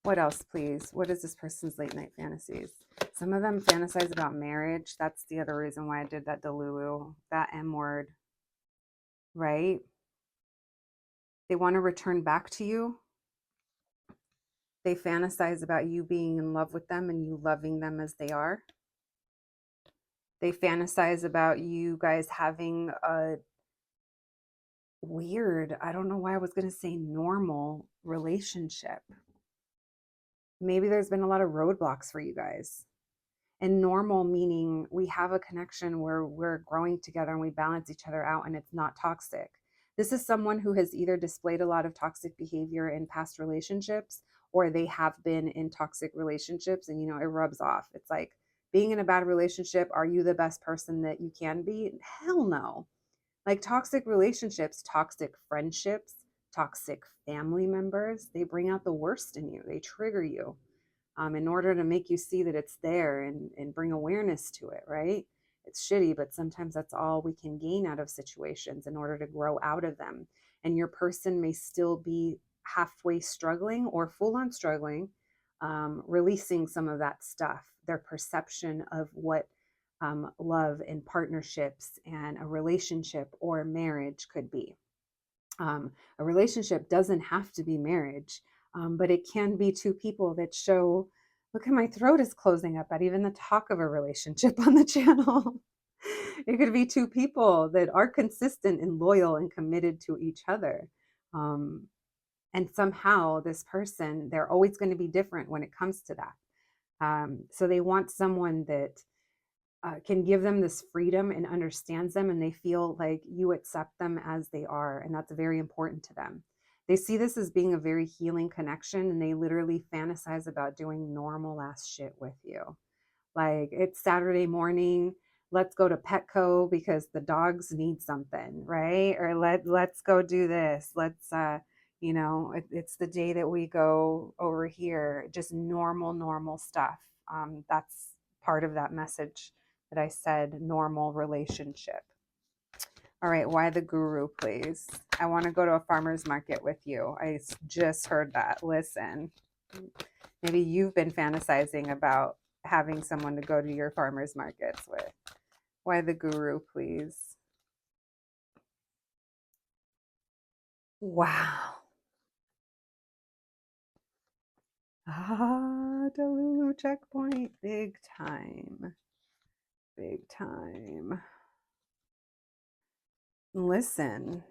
What else, please? What is this person's late night fantasies? Some of them fantasize about marriage. That's the other reason why I did that Delulu, that M word, right? They want to return back to you. They fantasize about you being in love with them and you loving them as they are. They fantasize about you guys having a weird, I don't know why I was going to say normal relationship. Maybe there's been a lot of roadblocks for you guys. And normal meaning we have a connection where we're growing together and we balance each other out and it's not toxic. This is someone who has either displayed a lot of toxic behavior in past relationships or they have been in toxic relationships and, it rubs off. It's like being in a bad relationship. Are you the best person that you can be? Hell no. Like toxic relationships, toxic friendships, toxic family members, they bring out the worst in you. They trigger you in order to make you see that it's there and bring awareness to it, right? It's shitty, but sometimes that's all we can gain out of situations in order to grow out of them. And your person may still be halfway struggling or full on struggling, releasing some of that stuff, their perception of what love and partnerships and a relationship or marriage could be. A relationship doesn't have to be marriage, but it can be two people that show, look at my throat is closing up at even the talk of a relationship on the channel. It could be two people that are consistent and loyal and committed to each other. And somehow this person, they're always going to be different when it comes to that. So they want someone that can give them this freedom and understands them, and they feel like you accept them as they are, and that's very important to them. They see this as being a very healing connection, and they literally fantasize about doing normal ass shit with you. Like, it's Saturday morning, let's go to Petco because the dogs need something, right? Or let's go do this. Let's it's the day that we go over here. Just normal stuff. That's part of that message that I said, normal relationship. All right, why the guru, please? I want to go to a farmer's market with you. I just heard that. Listen, maybe you've been fantasizing about having someone to go to your farmer's markets with. Why the guru, please? Wow. Delulu checkpoint. Big time. Big time. Listen,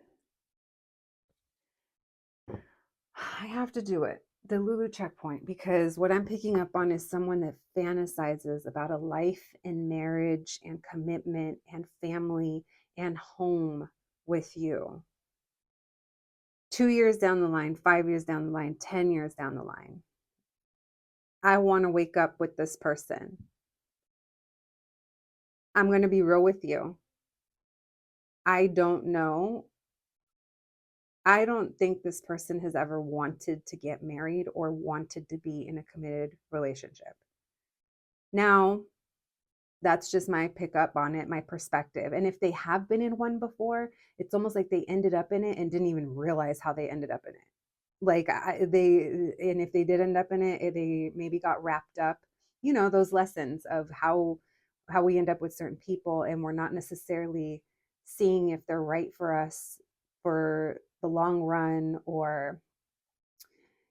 I have to do it. The Lulu checkpoint, because what I'm picking up on is someone that fantasizes about a life and marriage and commitment and family and home with you. 2 years down the line, 5 years down the line, 10 years down the line. I want to wake up with this person. I'm going to be real with you. I don't know. I don't think this person has ever wanted to get married or wanted to be in a committed relationship. Now, that's just my pickup on it, my perspective. And if they have been in one before, it's almost like they ended up in it and didn't even realize how they ended up in it. Like and if they did end up in it, they maybe got wrapped up, those lessons of how we end up with certain people, and we're not necessarily seeing if they're right for us for the long run, or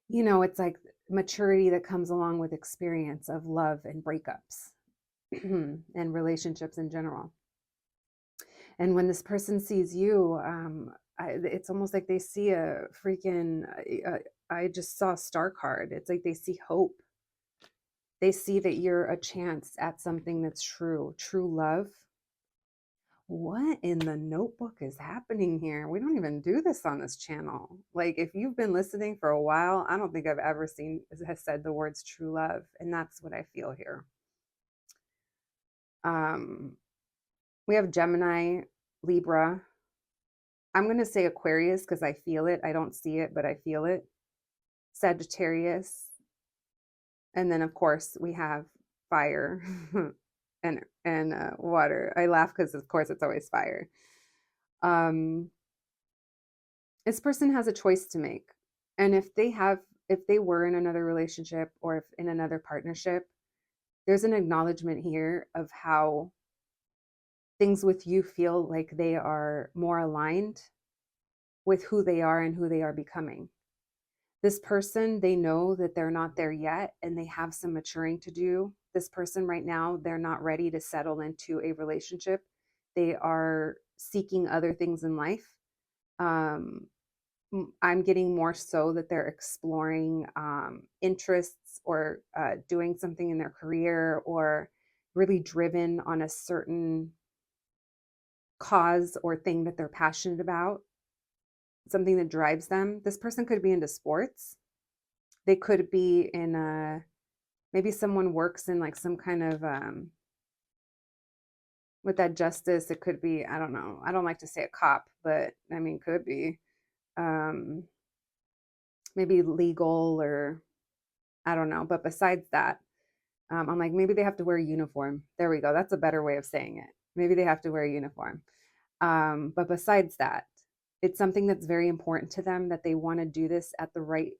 it's like maturity that comes along with experience of love and breakups and relationships in general. And when this person sees you, it's almost like they see a freaking, I just saw a star card. It's like they see hope. They see that you're a chance at something that's true love. What in the notebook is happening here? We don't even do this on this channel. Like, if you've been listening for a while, I don't think I've ever has said the words true love. And that's what I feel here. We have Gemini, Libra. I'm going to say Aquarius because I feel it. I don't see it, but I feel it. Sagittarius. And then, of course, we have fire and water. I laugh because, of course, it's always fire. This person has a choice to make. And if they were in another relationship or if in another partnership, there's an acknowledgement here of how things with you feel like they are more aligned with who they are and who they are becoming. This person, they know that they're not there yet and they have some maturing to do. This person right now, they're not ready to settle into a relationship. They are seeking other things in life. I'm getting more so that they're exploring interests or doing something in their career, or really driven on a certain cause or thing that they're passionate about, something that drives them. This person could be into sports. They could be in maybe someone works in like some kind of with that justice. It could be, I don't know. I don't like to say a cop, but I mean, could be maybe legal, or I don't know. But besides that, I'm like, maybe they have to wear a uniform. There we go. That's a better way of saying it. Maybe they have to wear a uniform. But besides that, it's something that's very important to them, that they want to do this at the right,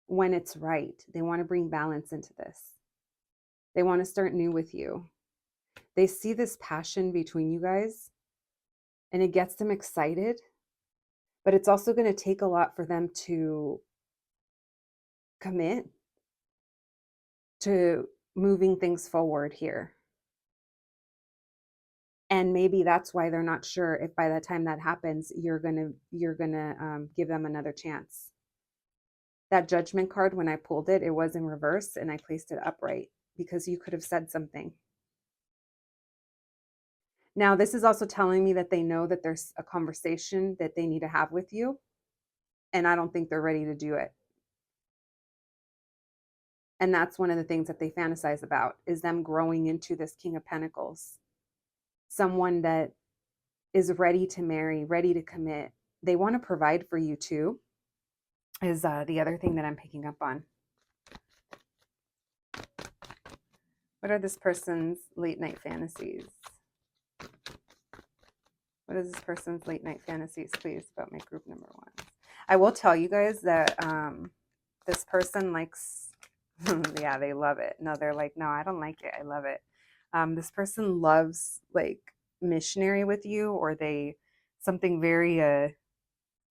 when it's right. They want to bring balance into this. They want to start new with you. They see this passion between you guys and it gets them excited, but it's also going to take a lot for them to commit to moving things forward here. And maybe that's why they're not sure if by the time that happens, you're gonna give them another chance. That judgment card, when I pulled it, it was in reverse and I placed it upright because you could have said something. Now, this is also telling me that they know that there's a conversation that they need to have with you, and I don't think they're ready to do it. And that's one of the things that they fantasize about, is them growing into this King of Pentacles, someone that is ready to marry, ready to commit. They want to provide for you too, is the other thing that I'm picking up on. What are this person's late night fantasies? What is this person's late night fantasies, please, about my group number one? I will tell you guys that this person likes, yeah, they love it. No, they're like, no, I don't like it. I love it. This person loves like missionary with you, or something very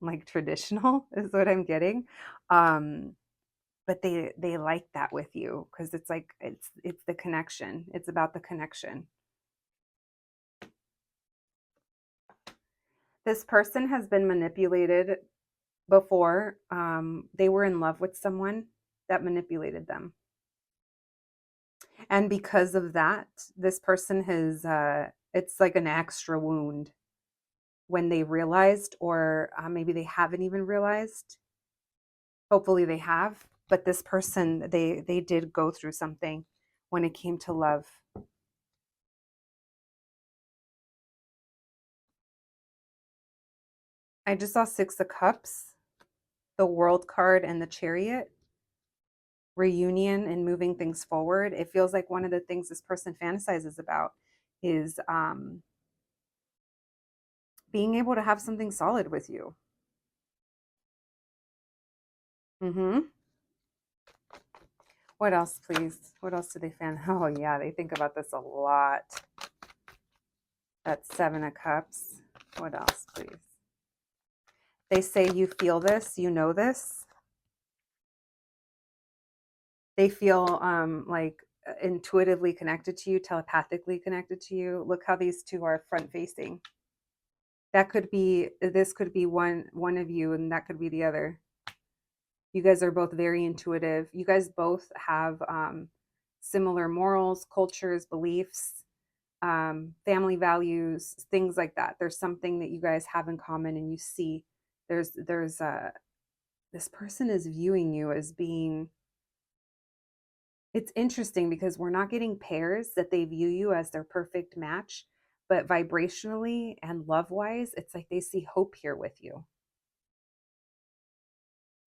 like traditional is what I'm getting. But they like that with you because it's like it's the connection. It's about the connection. This person has been manipulated before they were in love with someone that manipulated them. And because of that, this person has, it's like an extra wound when they realized, or maybe they haven't even realized. Hopefully they have, but this person, they did go through something when it came to love. I just saw Six of Cups, the World card, and the Chariot. Reunion and moving things forward. It feels like one of the things this person fantasizes about is being able to have something solid with you. Mm-hmm. What else, please? What else do they fan? Oh, yeah, they think about this a lot. That's Seven of Cups. What else, please? They say you feel this, you know this. They feel like intuitively connected to you, telepathically connected to you. Look how these two are front facing. That could be, this could be one of you, and that could be the other. You guys are both very intuitive. You guys both have similar morals, cultures, beliefs, family values, things like that. There's something that you guys have in common, and you see there's this person is viewing you as being. It's interesting because we're not getting pairs that they view you as their perfect match, but vibrationally and love wise, it's like they see hope here with you.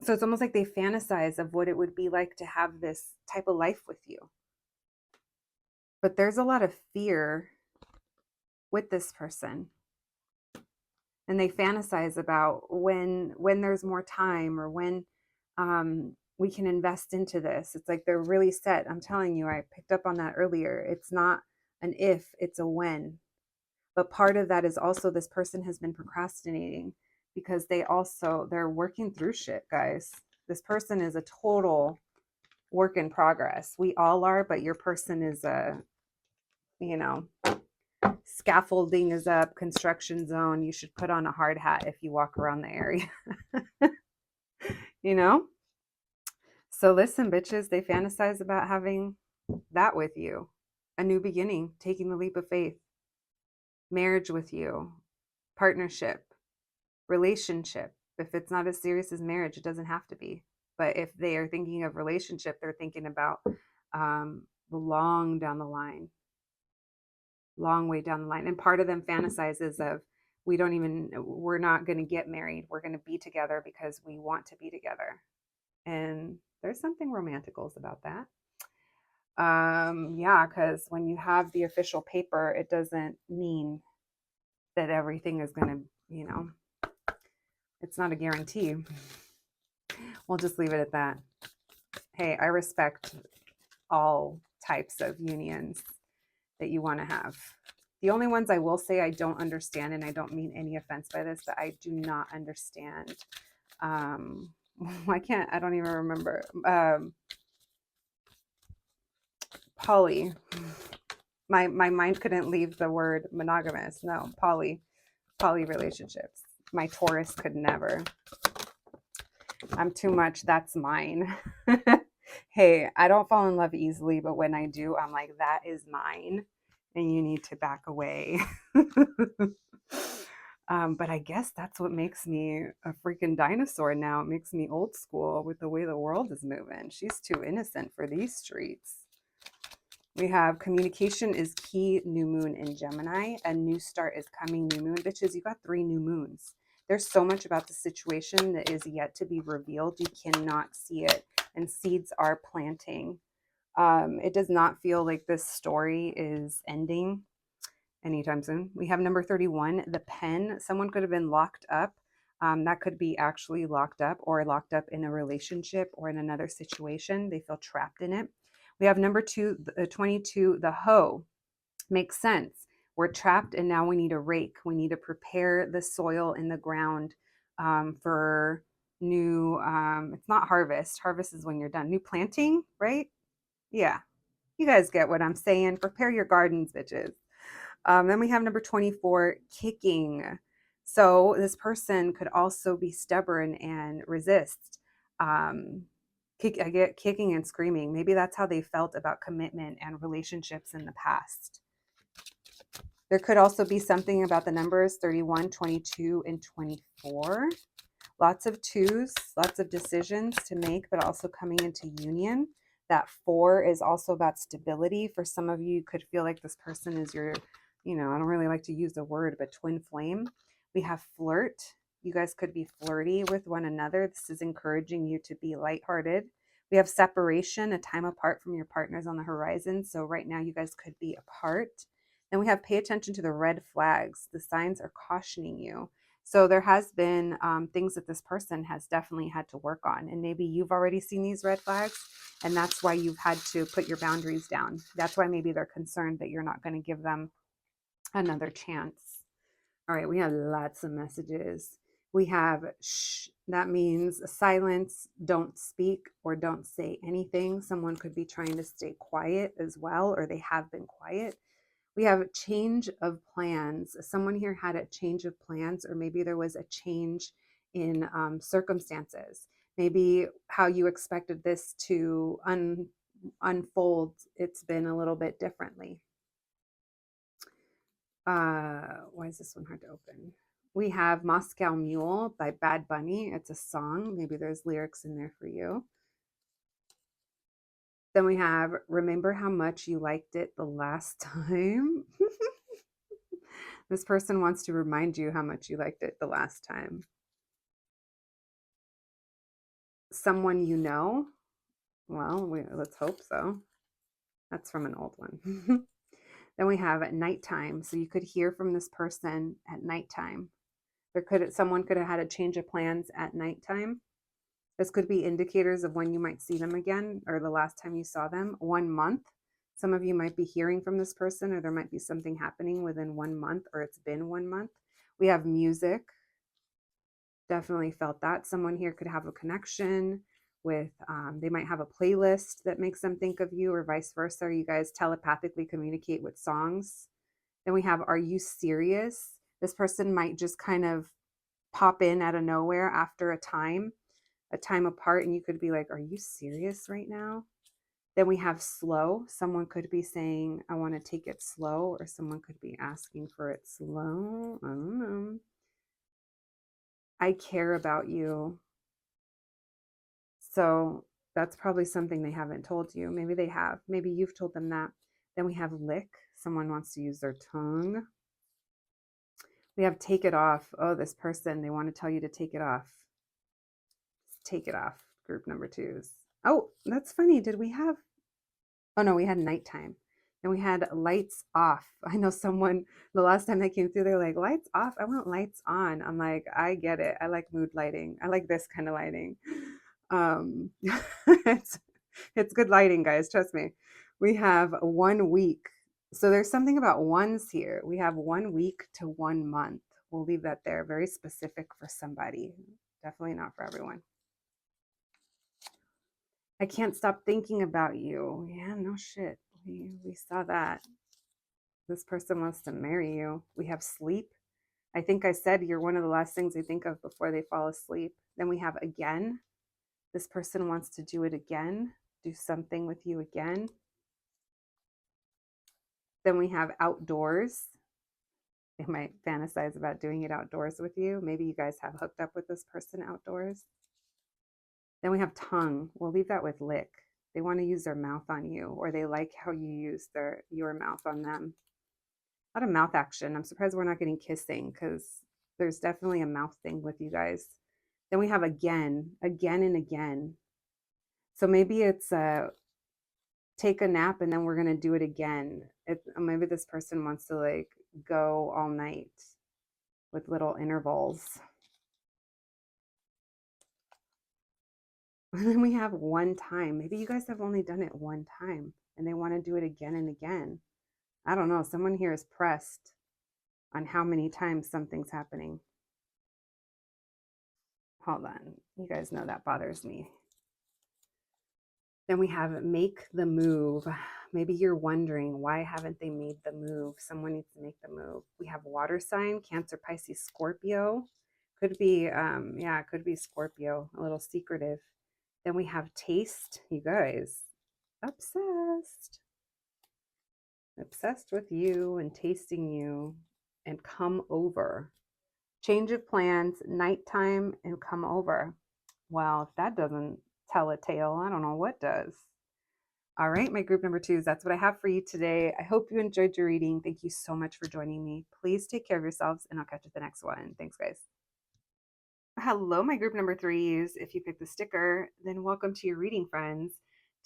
So it's almost like they fantasize of what it would be like to have this type of life with you. But there's a lot of fear with this person. And they fantasize about when there's more time, or when we can invest into this. It's like they're really set. I'm telling you, I picked up on that earlier. It's not an if, it's a when. But part of that is also this person has been procrastinating because they're working through shit, guys. This person is a total work in progress. We all are, but your person is you know, scaffolding is up, construction zone. You should put on a hard hat if you walk around the area. you know? So listen, bitches, they fantasize about having that with you. A new beginning, taking the leap of faith, marriage with you, partnership, relationship. If it's not as serious as marriage, it doesn't have to be. But if they are thinking of relationship, they're thinking about long down the line, long way down the line. And part of them fantasizes of, we're not going to get married. We're going to be together because we want to be together. And there's something romanticals about that. Yeah, because when you have the official paper, it doesn't mean that everything is going to, it's not a guarantee. We'll just leave it at that. Hey, I respect all types of unions that you want to have. The only ones I will say I don't understand, and I don't mean any offense by this, but I do not understand. I don't even remember. Poly. My mind couldn't leave the word monogamous. No, poly relationships. My Taurus could never. I'm too much. That's mine. Hey, I don't fall in love easily, but when I do, I'm like, that is mine, and you need to back away. But I guess that's what makes me a freaking dinosaur now. It makes me old school with the way the world is moving. She's too innocent for these streets. We have communication is key, new moon in Gemini. A new start is coming, new moon. Bitches, you got 3 new moons. There's so much about the situation that is yet to be revealed. You cannot see it. And seeds are planting. It does not feel like this story is ending anytime soon. We have number 31, the pen. Someone could have been locked up. That could be actually locked up, or locked up in a relationship or in another situation. They feel trapped in it. We have number 22, the hoe. Makes sense. We're trapped, and now we need a rake. We need to prepare the soil in the ground for new, it's not harvest. Harvest is when you're done. New planting, right? Yeah. You guys get what I'm saying. Prepare your gardens, bitches. Then we have number 24, kicking. So this person could also be stubborn and resist. I get kicking and screaming. Maybe that's how they felt about commitment and relationships in the past. There could also be something about the numbers 31, 22, and 24. Lots of twos, lots of decisions to make, but also coming into union. That 4 is also about stability. For some of you, you could feel like this person is your, I don't really like to use the word, but twin flame. We have flirt. You guys could be flirty with one another. This is encouraging you to be lighthearted. We have separation, a time apart from your partners on the horizon. So right now you guys could be apart. Then we have pay attention to the red flags. The signs are cautioning you. So there has been things that this person has definitely had to work on. And maybe you've already seen these red flags, and that's why you've had to put your boundaries down. That's why maybe they're concerned that you're not going to give them another chance. All right, we have lots of messages. We have shh, that means silence, don't speak, or don't say anything. Someone could be trying to stay quiet as well, or they have been quiet. We have a change of plans. Someone here had a change of plans, or maybe there was a change in circumstances. Maybe how you expected this to unfold, it's been a little bit differently. Why is this one hard to open? We have Moscow Mule by Bad Bunny. It's a song. Maybe there's lyrics in there for you. Then we have Remember How Much You Liked It the Last Time. This person wants to remind you how much you liked it the last time. Someone you know. Well, let's hope so. That's from an old one. Then we have at nighttime. So you could hear from this person at nighttime. Someone could have had a change of plans at nighttime. This could be indicators of when you might see them again or the last time you saw them. 1 month. Some of you might be hearing from this person, or there might be something happening within 1 month, or it's been 1 month. We have music. Definitely felt that. Someone here could have a connection with, they might have a playlist that makes them think of you, or vice versa. You guys telepathically communicate with songs. Then we have, are you serious? This person might just kind of pop in out of nowhere after a time apart, and you could be like, are you serious right now? Then we have slow. Someone could be saying, I want to take it slow, or someone could be asking for it slow. I don't know. I care about you. So that's probably something they haven't told you. Maybe they have. Maybe you've told them that. Then we have lick. Someone wants to use their tongue. We have take it off. Oh, this person, they want to tell you to take it off. Take it off. Group number 2s. Oh, that's funny. Did we have? Oh no, we had nighttime. And we had lights off. I know someone, the last time they came through, they're like, lights off? I want lights on. I'm like, I get it. I like mood lighting. I like this kind of lighting. It's good lighting, guys. Trust me. We have 1 week. So there's something about ones here. We have 1 week to 1 month. We'll leave that there. Very specific for somebody. Definitely not for everyone. I can't stop thinking about you. Yeah, no shit. We saw that. This person wants to marry you. We have sleep. I think I said you're one of the last things they think of before they fall asleep. Then we have again. This person wants to do it again, do something with you again. Then we have outdoors. They might fantasize about doing it outdoors with you. Maybe you guys have hooked up with this person outdoors. Then we have tongue. We'll leave that with lick. They want to use their mouth on you, or they like how you use your mouth on them. A lot of mouth action. I'm surprised we're not getting kissing, because there's definitely a mouth thing with you guys. Then we have again and again. So maybe it's take a nap and then we're going to do it again. Maybe this person wants to like go all night with little intervals. And then we have 1 time. Maybe you guys have only done it 1 time and they want to do it again and again. I don't know. Someone here is pressed on how many times something's happening. Hold on. You guys know that bothers me. Then we have make the move. Maybe you're wondering, why haven't they made the move? Someone needs to make the move. We have water sign, Cancer, Pisces, Scorpio. Could be, yeah, it could be Scorpio, a little secretive. Then we have taste, you guys. Obsessed. Obsessed with you and tasting you, and come over. Change of plans, nighttime, and come over. Well, if that doesn't tell a tale, I don't know what does. All right, my group number twos, that's what I have for you today. I hope you enjoyed your reading. Thank you so much for joining me. Please take care of yourselves, and I'll catch you at the next one. Thanks, guys. Hello, my group number threes. If you picked the sticker, then welcome to your reading, friends.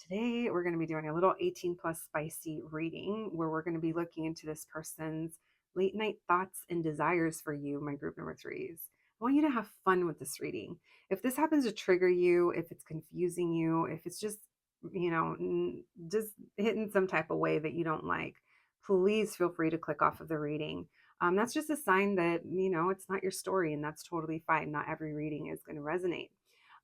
Today, we're going to be doing a little 18 plus spicy reading where we're going to be looking into this person's late night thoughts and desires for you, my group number threes. I want you to have fun with this reading. If this happens to trigger you, if it's confusing you, if it's just, just hitting some type of way that you don't like, please feel free to click off of the reading. That's just a sign that, it's not your story, and that's totally fine. Not every reading is going to resonate.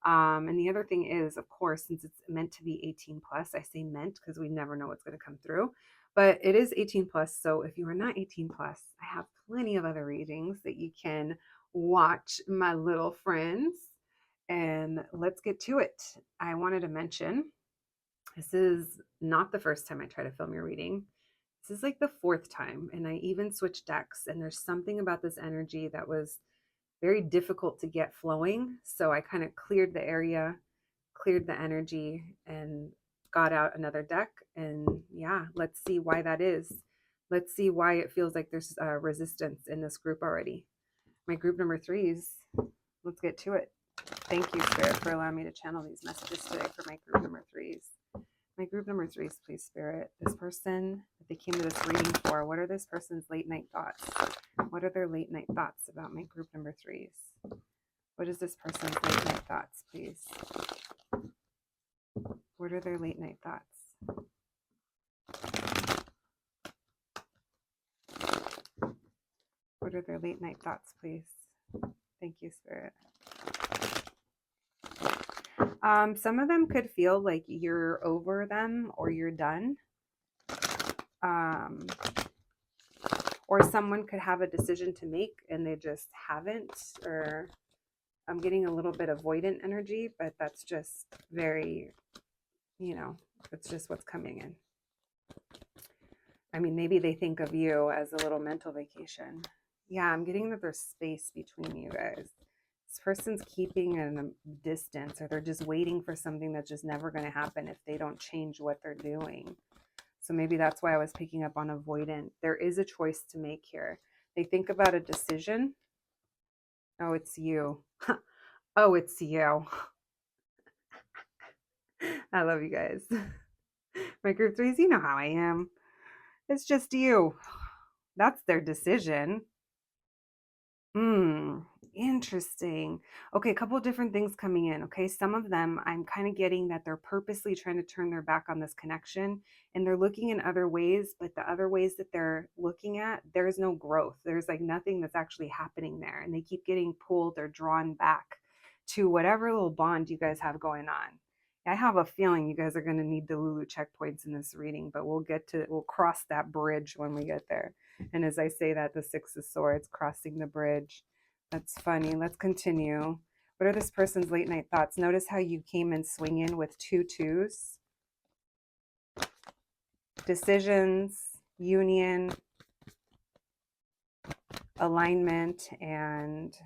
And the other thing is, of course, since it's meant to be 18 plus, I say meant because we never know what's going to come through, but it is 18 plus. So if you are not 18 plus, I have plenty of other readings that you can watch, my little friends. And let's get to it. I wanted to mention this is not the first time I try to film your reading. This is like the fourth time, and I even switched decks, and there's something about this energy that was very difficult to get flowing. So I kind of cleared the area, cleared the energy, and got out another deck. And yeah, let's see why that is. Let's see why it feels like there's resistance in this group already. My group number threes, let's get to it. Thank you, Spirit, for allowing me to channel these messages today for my group number threes. My group number threes, please, Spirit. This person that they came to this reading for, what are this person's late night thoughts? What are their late night thoughts about my group number threes? What is this person's late night thoughts, please? What are their late night thoughts? What are their late night thoughts, please? Thank you, Spirit. Some of them could feel like you're over them or you're done. Or someone could have a decision to make and they just haven't, or I'm getting a little bit avoidant energy, but that's just very, it's just what's coming in. I mean, maybe they think of you as a little mental vacation. Yeah, I'm getting that there's space between you guys. This person's keeping a distance, or they're just waiting for something that's just never going to happen if they don't change what they're doing. So maybe that's why I was picking up on avoidant. There is a choice to make here. They think about a decision. Oh, it's you. Oh, it's you. I love you guys. My group threes, you know how I am. It's just you. That's their decision. Interesting. Okay, a couple of different things coming in. Okay, some of them I'm kind of getting that they're purposely trying to turn their back on this connection, and they're looking in other ways, but the other ways that they're looking at, there's no growth. There's like nothing that's actually happening there, and they keep getting pulled or drawn back to whatever little bond you guys have going on. I have a feeling you guys are going to need Delulu checkpoints in this reading, but we'll cross that bridge when we get there. And as I say that, the Six of Swords, crossing the bridge. That's funny. Let's continue. What are this person's late night thoughts? Notice how you came in swinging with 2 twos. Decisions, union, alignment, and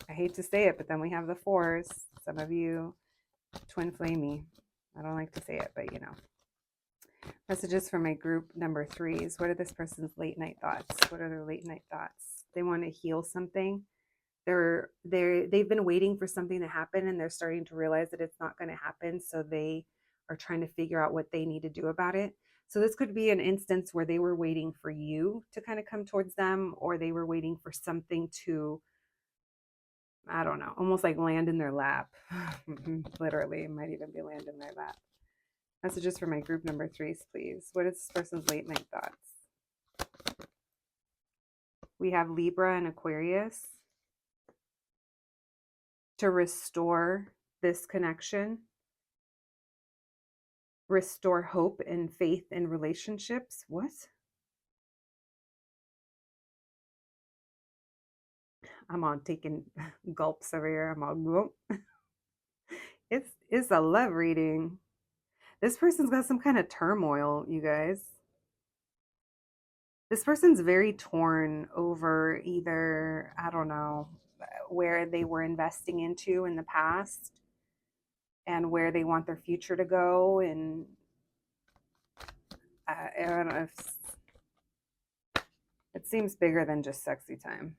I hate to say it, but then we have the 4s. Some of you twin flamey. I don't like to say it, but Messages for my group number threes. What are this person's late night thoughts? What are their late night thoughts? They want to heal something. They've been waiting for something to happen, and they're starting to realize that it's not going to happen. So they are trying to figure out what they need to do about it. So this could be an instance where they were waiting for you to kind of come towards them, or they were waiting for something to, I don't know, almost like land in their lap. Literally, it might even be land in their lap. Messages for my group number threes, please. What is this person's late night thoughts? We have Libra and Aquarius. To restore this connection, restore hope and faith in relationships. What? I'm all taking gulps over here. I'm all gulp. It's a love reading. This person's got some kind of turmoil, you guys. This person's very torn over either, I don't know, where they were investing into in the past and where they want their future to go. And I don't know if it seems bigger than just sexy time.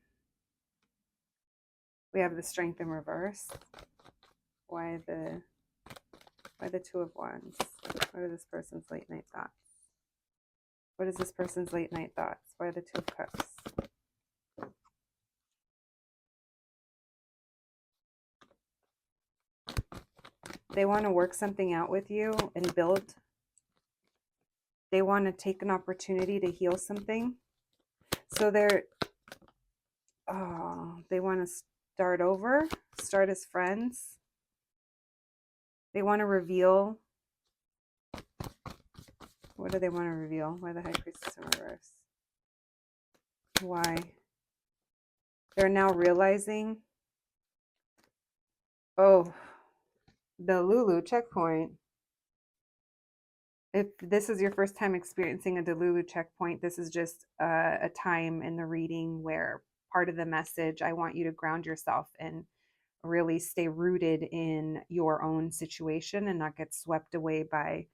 We have the strength in reverse. Why the two of wands? What are this person's late night thoughts? What is this person's late night thoughts? Why the two of cups? They want to work something out with you and build. They want to take an opportunity to heal something. So they want to start over, start as friends. They want to reveal. What do they want to reveal? Why the High Priestess in reverse? Why? They're now realizing. Oh, Delulu checkpoint. If this is your first time experiencing a Delulu checkpoint, this is just a time in the reading where part of the message, I want you to ground yourself and really stay rooted in your own situation and not get swept away by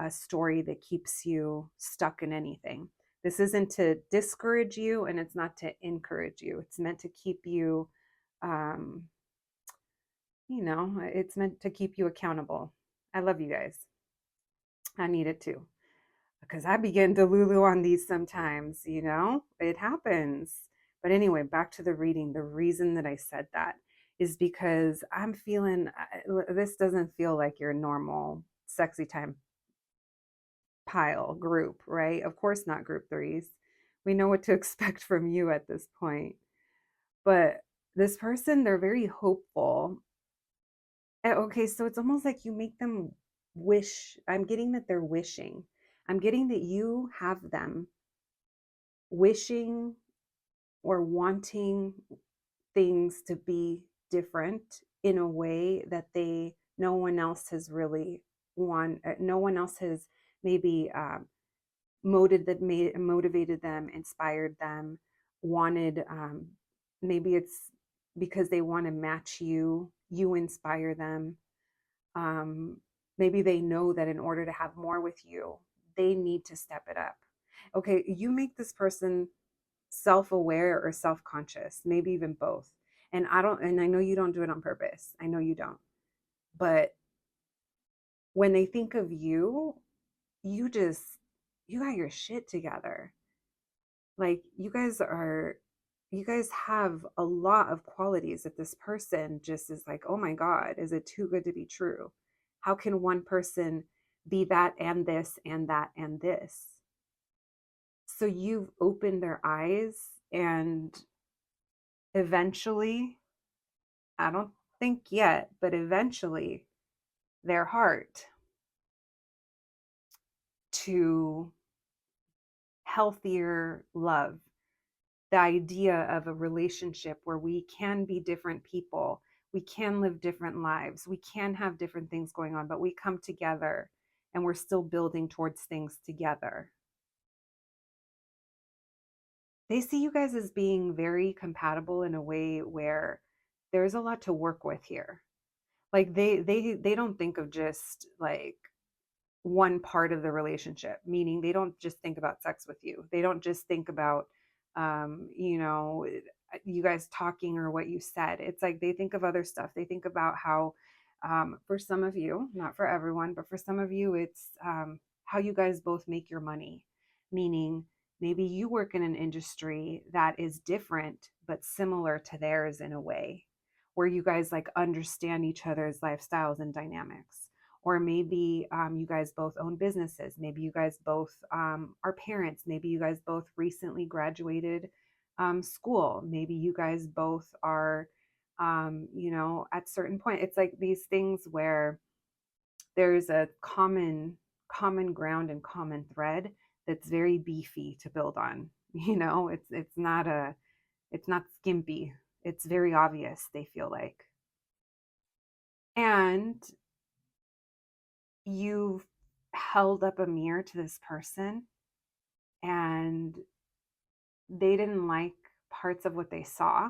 a story that keeps you stuck in anything. This isn't to discourage you and it's not to encourage you. It's meant to keep you, it's meant to keep you accountable. I love you guys. I need it too. Because I begin to lulu on these sometimes, it happens. But anyway, back to the reading. The reason that I said that is because I'm feeling this doesn't feel like your normal sexy time pile group, right? Of course, not group threes. We know what to expect from you at this point. But this person, they're very hopeful. Okay, so it's almost like you make them wish. I'm getting that they're wishing. I'm getting that you have them wishing or wanting things to be different in a way that no one else has really no one else has maybe motivated them, inspired them, wanted. Maybe it's because they want to match you. You inspire them. Um, Maybe they know that in order to have more with you, they need to step it up. Okay, you make this person self-aware or self-conscious, maybe even both. And I know you don't do it on purpose. I know you don't. But when they think of you, you just you got your shit together. Like you guys have a lot of qualities that this person just is like, oh my God, is it too good to be true? How can one person be that and this and that and this? So you've opened their eyes and eventually, I don't think yet, but eventually their heart to healthier love, the idea of a relationship where we can be different people, we can live different lives, we can have different things going on, but we come together and we're still building towards things together. They see you guys as being very compatible in a way where there's a lot to work with here. Like they don't think of just like one part of the relationship, meaning they don't just think about sex with you. They don't just think about, you guys talking or what you said. It's like they think of other stuff. They think about how, for some of you, not for everyone, but for some of you, it's how you guys both make your money, meaning maybe you work in an industry that is different, but similar to theirs in a way where you guys like understand each other's lifestyles and dynamics. Or maybe you guys both own businesses. Maybe you guys both are parents. Maybe you guys both recently graduated school. Maybe you guys both are, at certain point. It's like these things where there's a common ground and common thread that's very beefy to build on. It's not skimpy. It's very obvious, they feel like. And you've held up a mirror to this person, and they didn't like parts of what they saw,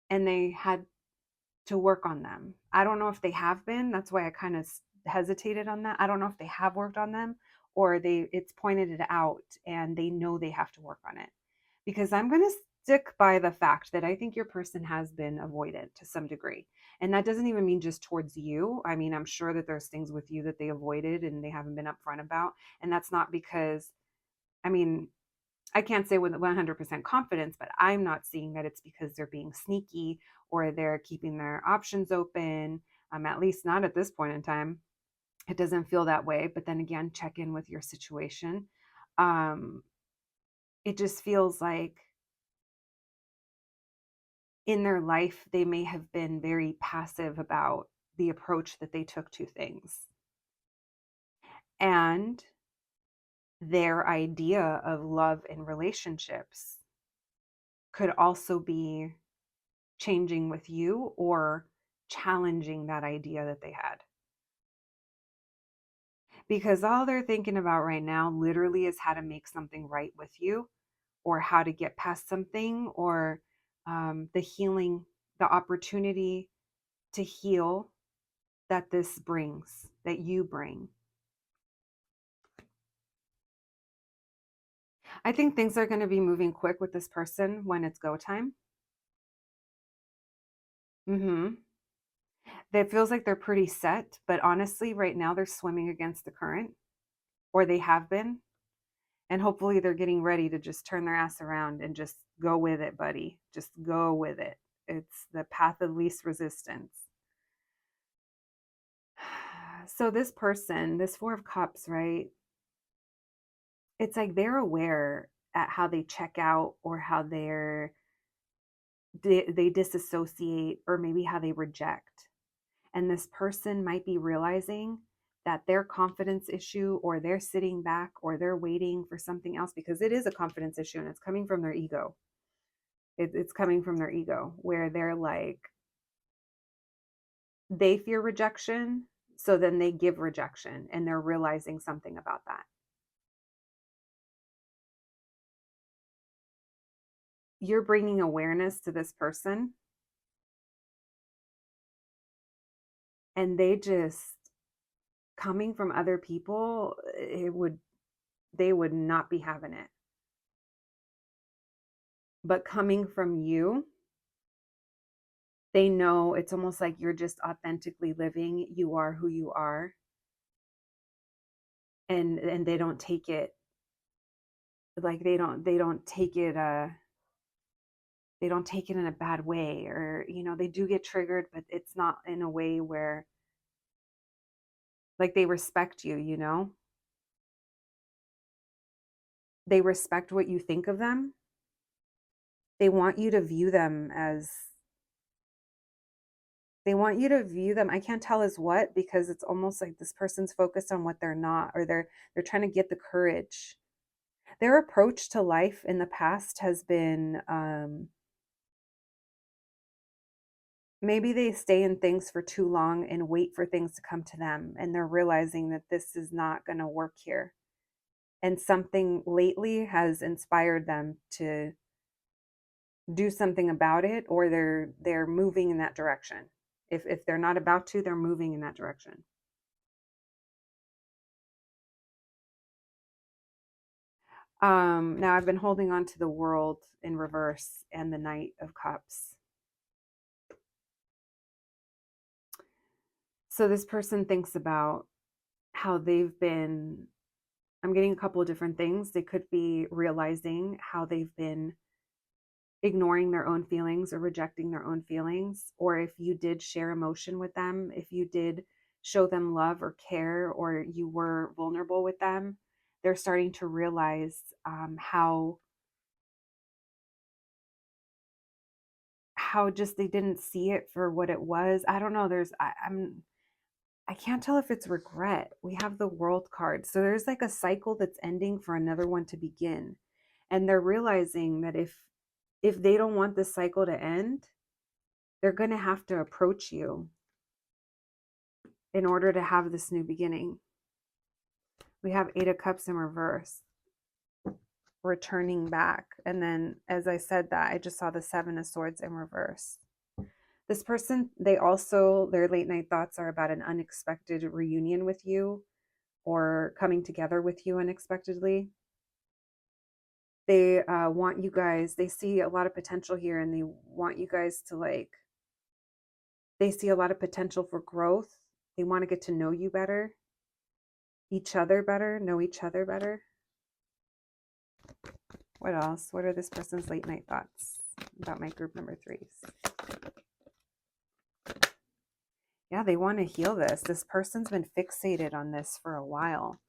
and they had to work on them. I don't know if they have been. That's why I kind of hesitated on that. I don't know if they have worked on them, or it's pointed it out and they know they have to work on it. Because I'm going to stick by the fact that I think your person has been avoided to some degree. And that doesn't even mean just towards you. I mean, I'm sure that there's things with you that they avoided and they haven't been upfront about. And that's not because, I mean, I can't say with 100% confidence, but I'm not seeing that it's because they're being sneaky or they're keeping their options open. At least not at this point in time. It doesn't feel that way. But then again, check in with your situation. Um, it just feels like in their life, they may have been very passive about the approach that they took to things. And their idea of love and relationships could also be changing with you or challenging that idea that they had. Because all they're thinking about right now literally is how to make something right with you, or how to get past something, or the healing, the opportunity to heal that this brings, that you bring. I think things are going to be moving quick with this person when it's go time. Mm-hmm. It feels like they're pretty set, but honestly, right now they're swimming against the current, or they have been. And hopefully they're getting ready to just turn their ass around and just go with it, buddy. Just go with it. It's the path of least resistance. So this person, this Four of Cups, right? It's like they're aware at how they check out, or how they disassociate, or maybe how they reject. And this person might be realizing that their confidence issue, or they're sitting back, or they're waiting for something else, because it is a confidence issue and it's coming from their ego. It's coming from their ego, where they're like, they fear rejection. So then they give rejection, and they're realizing something about that. You're bringing awareness to this person, and coming from other people, they would not be having it. But coming from you, they know it's almost like you're just authentically living. You are who you are. And they don't take it like they don't take it they don't take it in a bad way, or they do get triggered, but it's not in a way where, like, they respect you. They respect what you think of them. They want you to view them as they want you to view them, I can't tell as what, because it's almost like this person's focused on what they're not, or they're trying to get the courage. Their approach to life in the past has been, maybe they stay in things for too long and wait for things to come to them, and they're realizing that this is not going to work here. And something lately has inspired them to do something about it, or they're moving in that direction. If they're not about to, they're moving in that direction. Now I've been holding on to the World in reverse and the Knight of Cups. So this person thinks about how they've been, I'm getting a couple of different things. They could be realizing how they've been ignoring their own feelings or rejecting their own feelings. Or if you did share emotion with them, if you did show them love or care, or you were vulnerable with them, they're starting to realize how just they didn't see it for what it was. I don't know. I can't tell if it's regret. We have the World card. So there's like a cycle that's ending for another one to begin. And they're realizing that if they don't want this cycle to end, they're going to have to approach you in order to have this new beginning. We have 8 of Cups in reverse, returning back. And then, as I said that, I just saw the 7 of Swords in reverse. This person, their late night thoughts are about an unexpected reunion with you or coming together with you unexpectedly. They want you guys, they see a lot of potential here, and they want you guys to they see a lot of potential for growth. They want to get to know you better, know each other better. What else? What are this person's late night thoughts about my group number 3s? Yeah, they want to heal this. This person's been fixated on this for a while.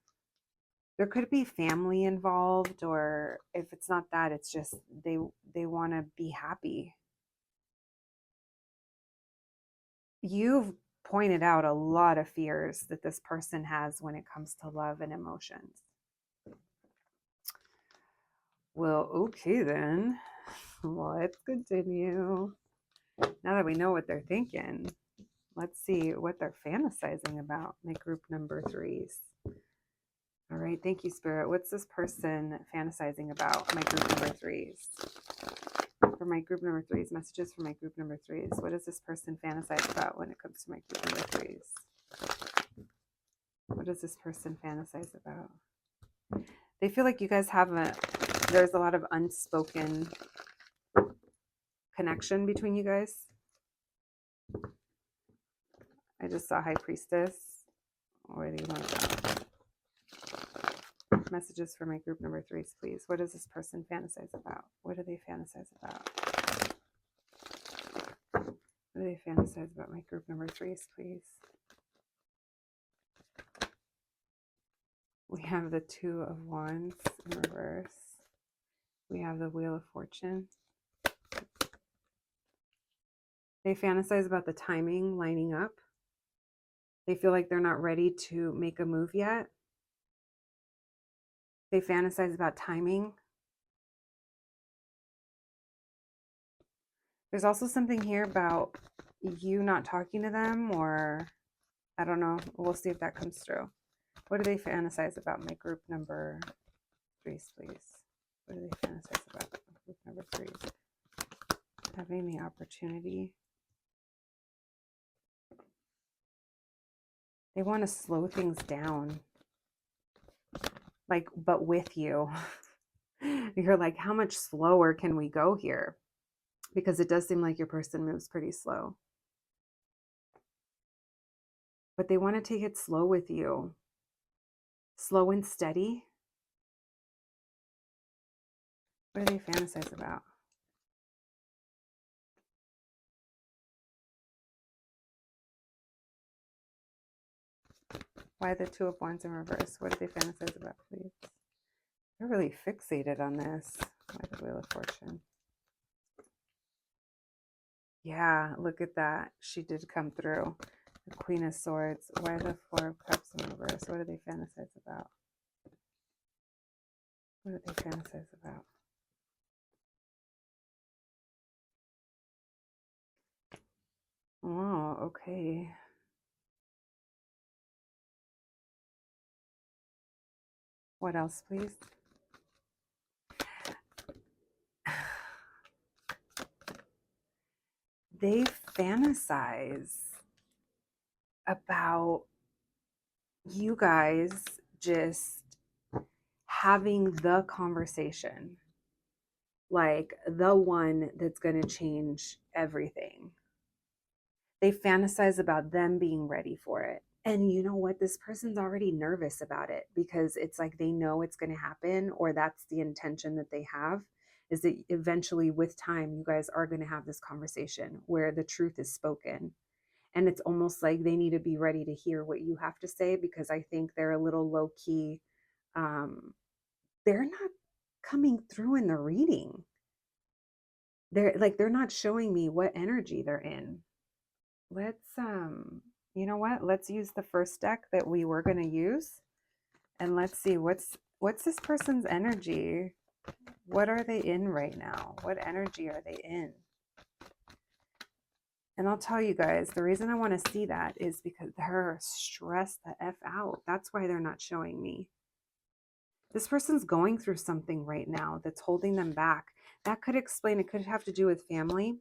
There could be family involved, or if it's not that, it's just they want to be happy. You've pointed out a lot of fears that this person has when it comes to love and emotions. Well, okay then. Let's continue. Now that we know what they're thinking, let's see what they're fantasizing about. My group number 3s. All right, thank you, Spirit. What's this person fantasizing about? My group number 3s. For my group number 3s, messages for my group number 3s. What does this person fantasize about when it comes to my group number 3s? What does this person fantasize about? They feel like you guys there's a lot of unspoken connection between you guys. I just saw High Priestess. What do you want about? Messages for my group number 3s, please. What does this person fantasize about? What do they fantasize about? What do they fantasize about my group number 3s, please? We have the 2 of Wands in reverse. We have the Wheel of Fortune. They fantasize about the timing lining up. They feel like they're not ready to make a move yet. They fantasize about timing. There's also something here about you not talking to them, or I don't know. We'll see if that comes through. What do they fantasize about? My group number 3s, please. What do they fantasize about? Group number 3s. Having the opportunity. They want to slow things down. But with you. You're like, how much slower can we go here? Because it does seem like your person moves pretty slow. But they want to take it slow with you. Slow and steady. What do they fantasize about? Why the 2 of Wands in reverse? What do they fantasize about, please? They're really fixated on this. Why the Wheel of Fortune? Yeah, look at that. She did come through. The Queen of Swords. Why the 4 of Cups in reverse? What do they fantasize about? What do they fantasize about? Oh, okay. What else, please? They fantasize about you guys just having the conversation, like the one that's going to change everything. They fantasize about them being ready for it. And you know what? This person's already nervous about it because it's like they know it's going to happen, or that's the intention that they have, is that eventually with time, you guys are going to have this conversation where the truth is spoken. And it's almost like they need to be ready to hear what you have to say, because I think they're a little low key. They're not coming through in the reading. They're not showing me what energy they're in. Let's you know what? Let's use the first deck that we were going to use, and let's see what's this person's energy What are they in right now? What energy are they in? And I'll tell you guys, the reason I want to see that is because they're stressed the F out. That's why they're not showing me. This person's going through something right now that's holding them back. That could explain, it could have to do with family.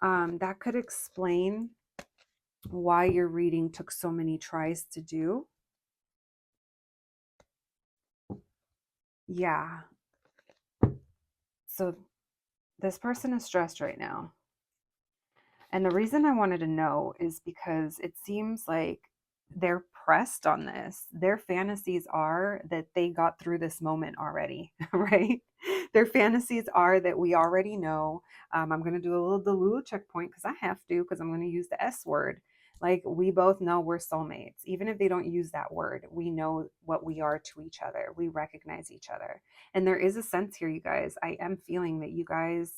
That could explain why your reading took so many tries to do. Yeah. So this person is stressed right now. And the reason I wanted to know is because it seems like they're pressed on this. Their fantasies are that they got through this moment already, right? Their fantasies are that we already know. I'm going to do a little Delulu checkpoint because I have to, because I'm going to use the S word. Like, we both know we're soulmates. Even if they don't use that word, we know what we are to each other. We recognize each other. And there is a sense here, you guys. I am feeling that you guys,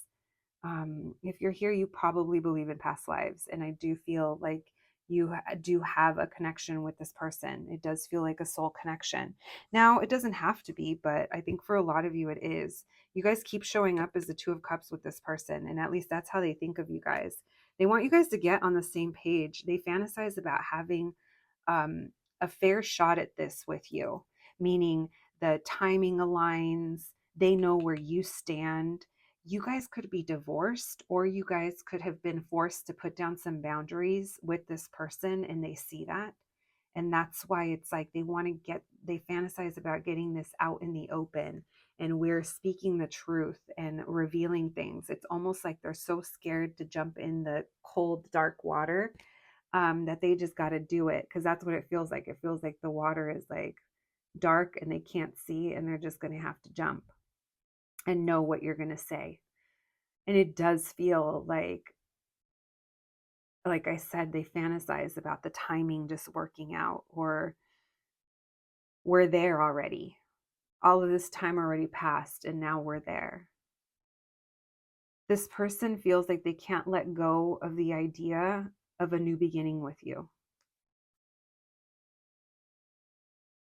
if you're here, you probably believe in past lives. And I do feel like you do have a connection with this person. It does feel like a soul connection. Now, it doesn't have to be, but I think for a lot of you, it is. You guys keep showing up as the Two of Cups with this person. And at least that's how they think of you guys. They want you guys to get on the same page. They fantasize about having a fair shot at this with you, meaning the timing aligns. They know where you stand. You guys could be divorced, or you guys could have been forced to put down some boundaries with this person, and they see that. And that's why it's like they fantasize about getting this out in the open, and we're speaking the truth and revealing things. It's almost like they're so scared to jump in the cold, dark water, that they just got to do it, because that's what it feels like. It feels like the water is like dark and they can't see, and they're just going to have to jump and know what you're going to say. And it does feel like I said, they fantasize about the timing just working out, or we're there already. All of this time already passed, and now we're there. This person feels like they can't let go of the idea of a new beginning with you.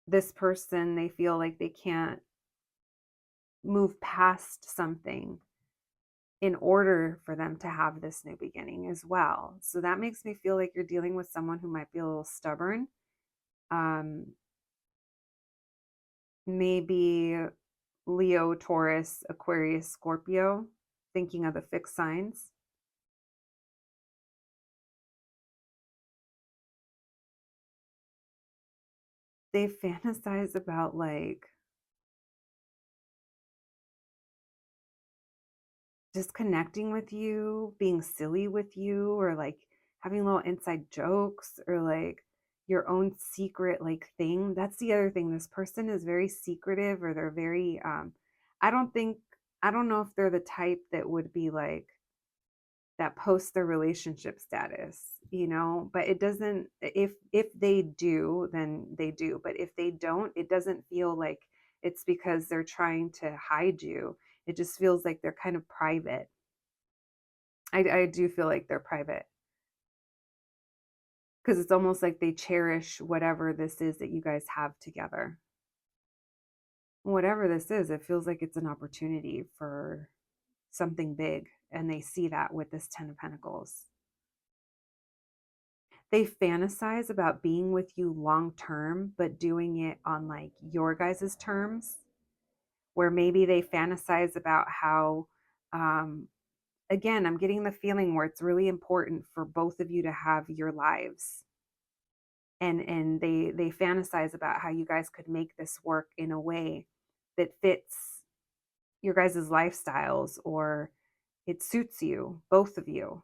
This person, they feel like they can't move past something in order for them to have this new beginning as well. So that makes me feel like you're dealing with someone who might be a little stubborn. Maybe Leo, Taurus, Aquarius, Scorpio, thinking of the fixed signs. They fantasize about like just connecting with you, being silly with you, or like having little inside jokes, or like your own secret like thing. That's the other thing. This person is very secretive, or they're very I don't think I don't know if they're the type that would be like that posts their relationship status, but it doesn't, if they do, then they do. But if they don't, it doesn't feel like it's because they're trying to hide you. It just feels like they're kind of private. I do feel like they're private, because it's almost like they cherish whatever this is that you guys have together. Whatever this is, it feels like it's an opportunity for something big, and they see that with this 10 of Pentacles. They fantasize about being with you long term, but doing it on like your guys' terms, where maybe they fantasize about how, again, I'm getting the feeling where it's really important for both of you to have your lives. And they fantasize about how you guys could make this work in a way that fits your guys' lifestyles, or it suits you, both of you,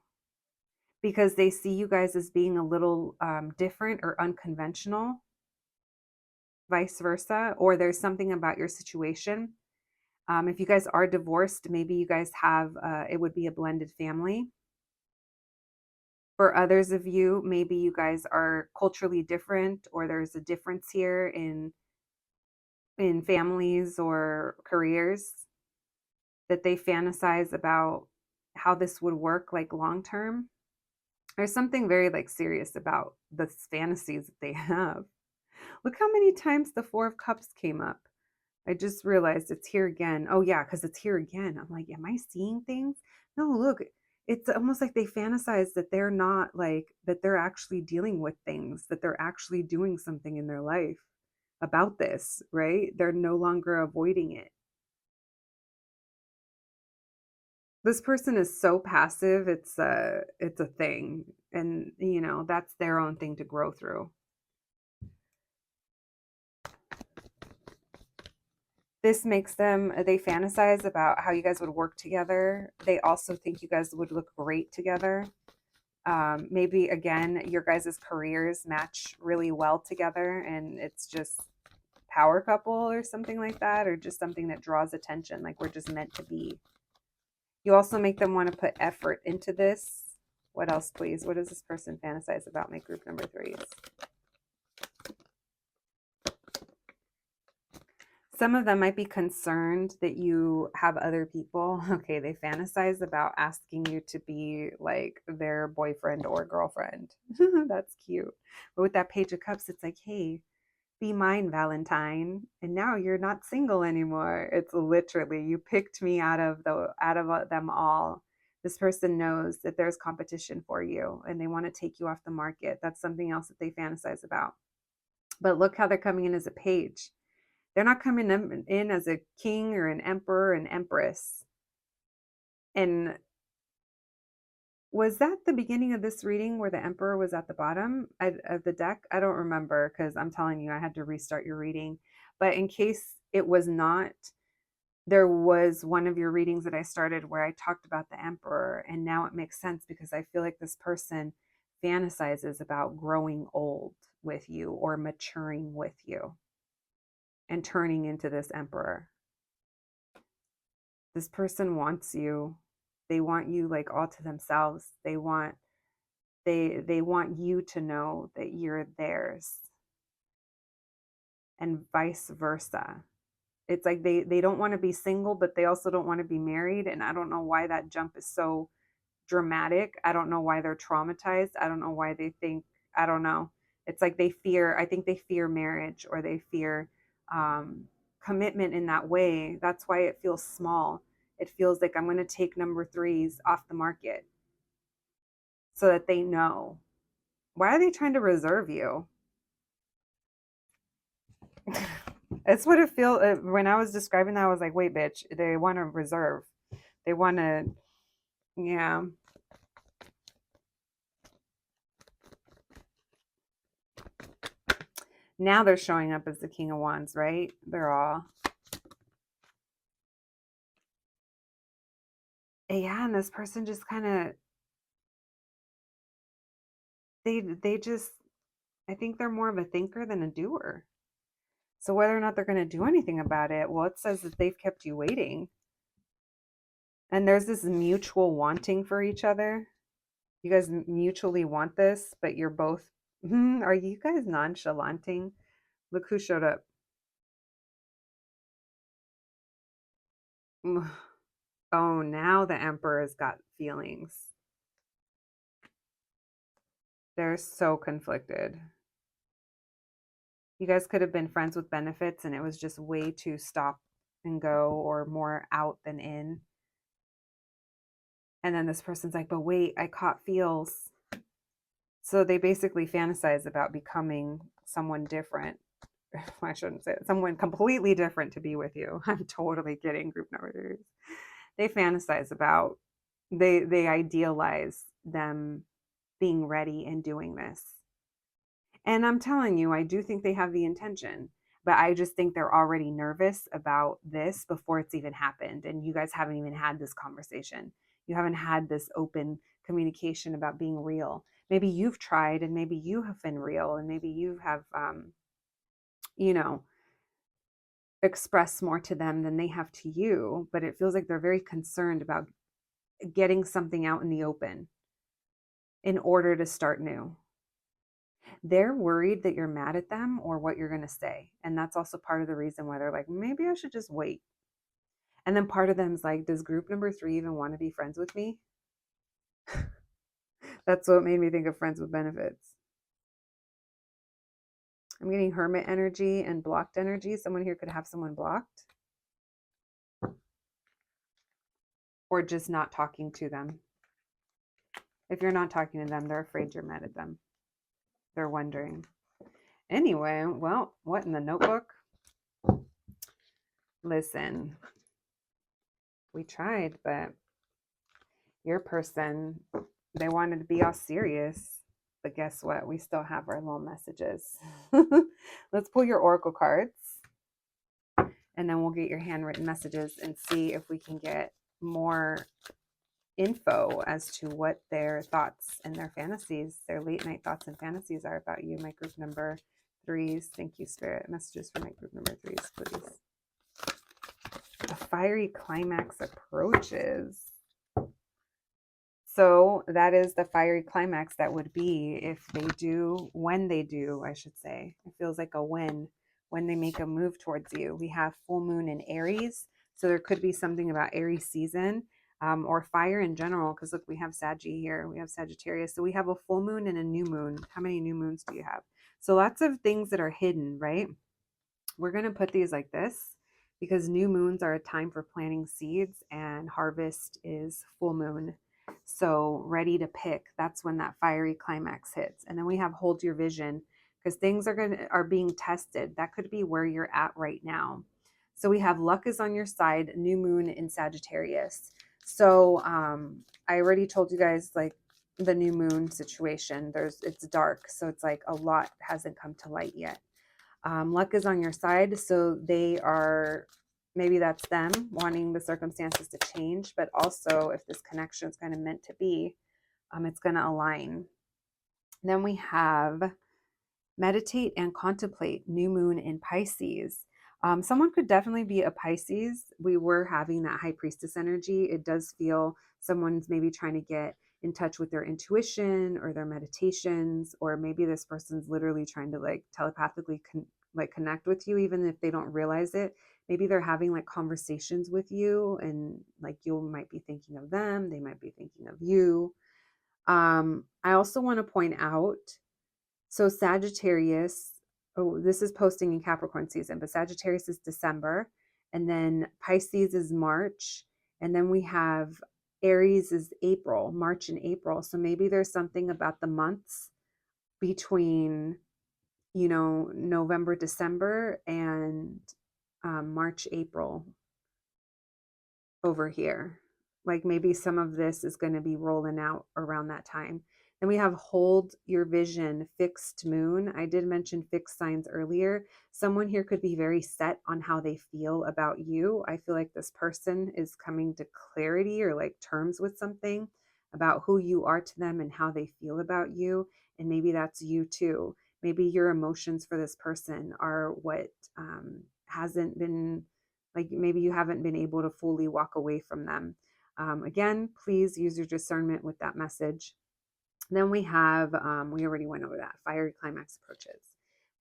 because they see you guys as being a little different or unconventional, vice versa, or there's something about your situation. If you guys are divorced, maybe you guys have, it would be a blended family. For others of you, maybe you guys are culturally different, or there's a difference here in families or careers, that they fantasize about how this would work like long term. There's something very like serious about the fantasies that they have. Look how many times the Four of Cups came up. I just realized it's here again. Oh yeah, because it's here again. I'm like, am I seeing things? No, look, it's almost like they fantasize that they're not like that they're actually dealing with things, that they're actually doing something in their life about this, right? They're no longer avoiding it. This person is so passive, it's a thing. And that's their own thing to grow through. This makes them, they fantasize about how you guys would work together. They also think you guys would look great together. Maybe again, your guys' careers match really well together and it's just power couple or something like that, or just something that draws attention, like we're just meant to be. You also make them want to put effort into this. What else, please? What does this person fantasize about? My group number threes. Some of them might be concerned that you have other people. Okay, they fantasize about asking you to be like their boyfriend or girlfriend. That's cute. But with that Page of Cups, it's like, hey, be mine, Valentine. And now you're not single anymore. It's literally you picked me out of them all. This person knows that there's competition for you and they want to take you off the market. That's something else that they fantasize about. But look how they're coming in as a page. They're not coming in as a king or an emperor and empress. And was that the beginning of this reading where the emperor was at the bottom of the deck? I don't remember because I'm telling you, I had to restart your reading. But in case it was not, there was one of your readings that I started where I talked about the emperor. And now it makes sense because I feel like this person fantasizes about growing old with you or maturing with you and turning into this emperor. This person wants you. They want you like all to themselves. They want you to know that you're theirs and vice versa. It's like they don't want to be single, but they also don't want to be married. And I don't know why that jump is so dramatic. I don't know why they're traumatized. I don't know why they think, I don't know. It's like I think they fear marriage or they fear um, commitment in that way. That's why it feels small. It feels like I'm going to take number threes off the market so that they know. Why are they trying to reserve you? That's what it feels. When I was describing that, I was like, wait, bitch, they want to reserve. They want to, yeah. Now they're showing up as the King of Wands, right? They're all, yeah. And this person just kind of, they just, I think they're more of a thinker than a doer. So whether or not they're going to do anything about it, well, it says that they've kept you waiting. And there's this mutual wanting for each other. You guys mutually want this, but you're both, are you guys nonchalanting? Look who showed up. Oh, now the Emperor's got feelings. They're so conflicted. You guys could have been friends with benefits and it was just way too stop and go or more out than in. And then this person's like, but wait, I caught feels. So they basically fantasize about becoming someone different. I shouldn't say it. Someone completely different to be with you. I'm totally kidding, group number three. They fantasize about, they idealize them being ready and doing this. And I'm telling you, I do think they have the intention, but I just think they're already nervous about this before it's even happened. And you guys haven't even had this conversation. You haven't had this open communication about being real. Maybe you've tried and maybe you have been real and maybe you have, you know, expressed more to them than they have to you. But it feels like they're very concerned about getting something out in the open in order to start new. They're worried that you're mad at them or what you're going to say. And that's also part of the reason why they're like, maybe I should just wait. And then part of them's like, does group number three even want to be friends with me? That's what made me think of friends with benefits. I'm getting hermit energy and blocked energy. Someone here could have someone blocked or just not talking to them. If you're not talking to them, they're afraid you're mad at them. They're wondering. Anyway, well, what in the notebook? Listen, we tried, but your person, they wanted to be all serious. But guess what? We still have our little messages. Let's pull your oracle cards and then we'll get your handwritten messages and see if we can get more info as to what their thoughts and their fantasies, their late night thoughts and fantasies are about you. My group number 3s. Thank you, Spirit. Messages for my group number 3s, please. A fiery climax approaches. So that is the fiery climax that would be if they do, when they do, I should say. It feels like a win when they make a move towards you. We have full moon in Aries. So there could be something about Aries season or fire in general. Because look, we have Saggy here. We have Sagittarius. So we have a full moon and a new moon. How many new moons do you have? So lots of things that are hidden, right? We're going to put these like this because new moons are a time for planting seeds and harvest is full moon. So ready to pick, that's when that fiery climax hits. And then we have hold your vision because things are being tested. That could be where you're at right now. So we have luck is on your side, new moon in Sagittarius. So I already told you guys like the new moon situation. It's dark, so it's like a lot hasn't come to light yet. Luck is on your side, so they are, maybe that's them wanting the circumstances to change, but also if this connection is kind of meant to be, it's going to align. Then we have meditate and contemplate, new moon in Pisces. Someone could definitely be a Pisces. We were having that high priestess energy. It does feel someone's maybe trying to get in touch with their intuition or their meditations, or maybe this person's literally trying to like telepathically connect with you, even if they don't realize it. Maybe they're having like conversations with you and like you might be thinking of them. They might be thinking of you. I also want to point out, so Sagittarius, oh, this is posting in Capricorn season, but Sagittarius is December, and then Pisces is March, and then we have Aries is April, March and April. So maybe there's something about the months between, November, December, and March, April over here. Like maybe some of this is going to be rolling out around that time. Then we have hold your vision, fixed moon. I did mention fixed signs earlier. Someone here could be very set on how they feel about you. I feel like this person is coming to clarity or like terms with something about who you are to them and how they feel about you. And maybe that's you too. Maybe your emotions for this person are what hasn't been, like maybe you haven't been able to fully walk away from them. Again, please use your discernment with that message. Then we have, we already went over that, fiery climax approaches.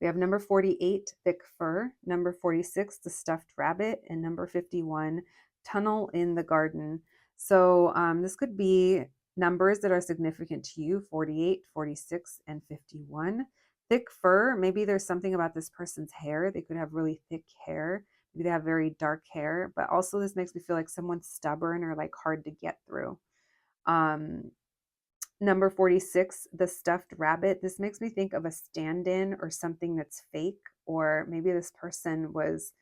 We have number 48, thick fur, number 46, the stuffed rabbit, and number 51, tunnel in the garden. So this could be numbers that are significant to you, 48, 46, and 51. Thick fur, maybe there's something about this person's hair. They could have really thick hair. Maybe they have very dark hair, but also this makes me feel like someone's stubborn or like hard to get through. Number 46, the stuffed rabbit. This makes me think of a stand-in or something that's fake, or maybe this person was,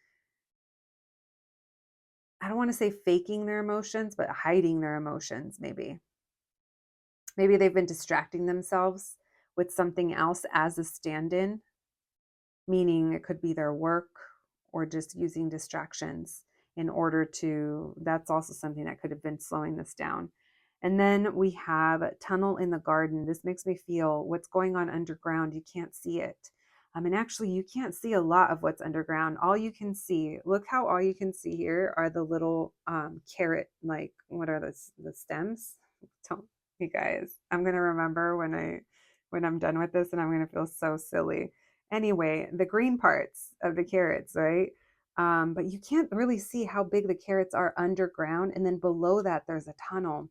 I don't want to say faking their emotions, but hiding their emotions maybe. Maybe they've been distracting themselves with something else as a stand-in, meaning it could be their work or just using distractions in order to, that's also something that could have been slowing this down. And then we have tunnel in the garden. This makes me feel what's going on underground. You can't see it. And actually you can't see a lot of what's underground. All you can see, look how all you can see here are the little carrot, like what are the stems? Don't, you guys, I'm going to remember when I'm done with this and I'm going to feel so silly. Anyway, the green parts of the carrots, right? But you can't really see how big the carrots are underground. And then below that, there's a tunnel.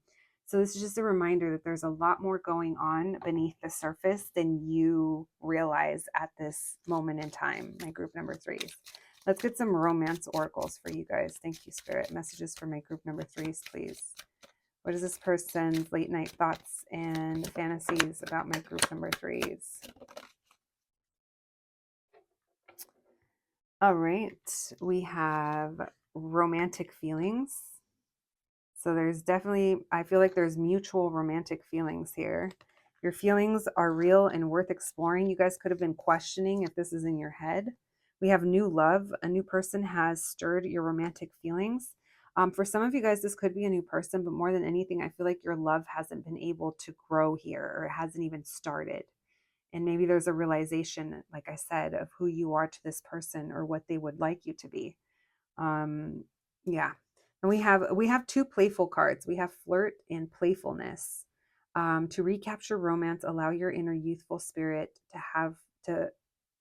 So this is just a reminder that there's a lot more going on beneath the surface than you realize at this moment in time, my group number threes. Let's get some romance oracles for you guys. Thank you, Spirit. Messages for my group number threes, please. What is this person's late night thoughts and fantasies about my group number threes? All right, we have romantic feelings. So there's definitely, I feel like there's mutual romantic feelings here. Your feelings are real and worth exploring. You guys could have been questioning if this is in your head. We have new love. A new person has stirred your romantic feelings. For some of you guys, this could be a new person, but more than anything, I feel like your love hasn't been able to grow here, or it hasn't even started. And maybe there's a realization, like I said, of who you are to this person or what they would like you to be. Yeah. And we have two playful cards. We have flirt and playfulness. To recapture romance, allow your inner youthful spirit to have to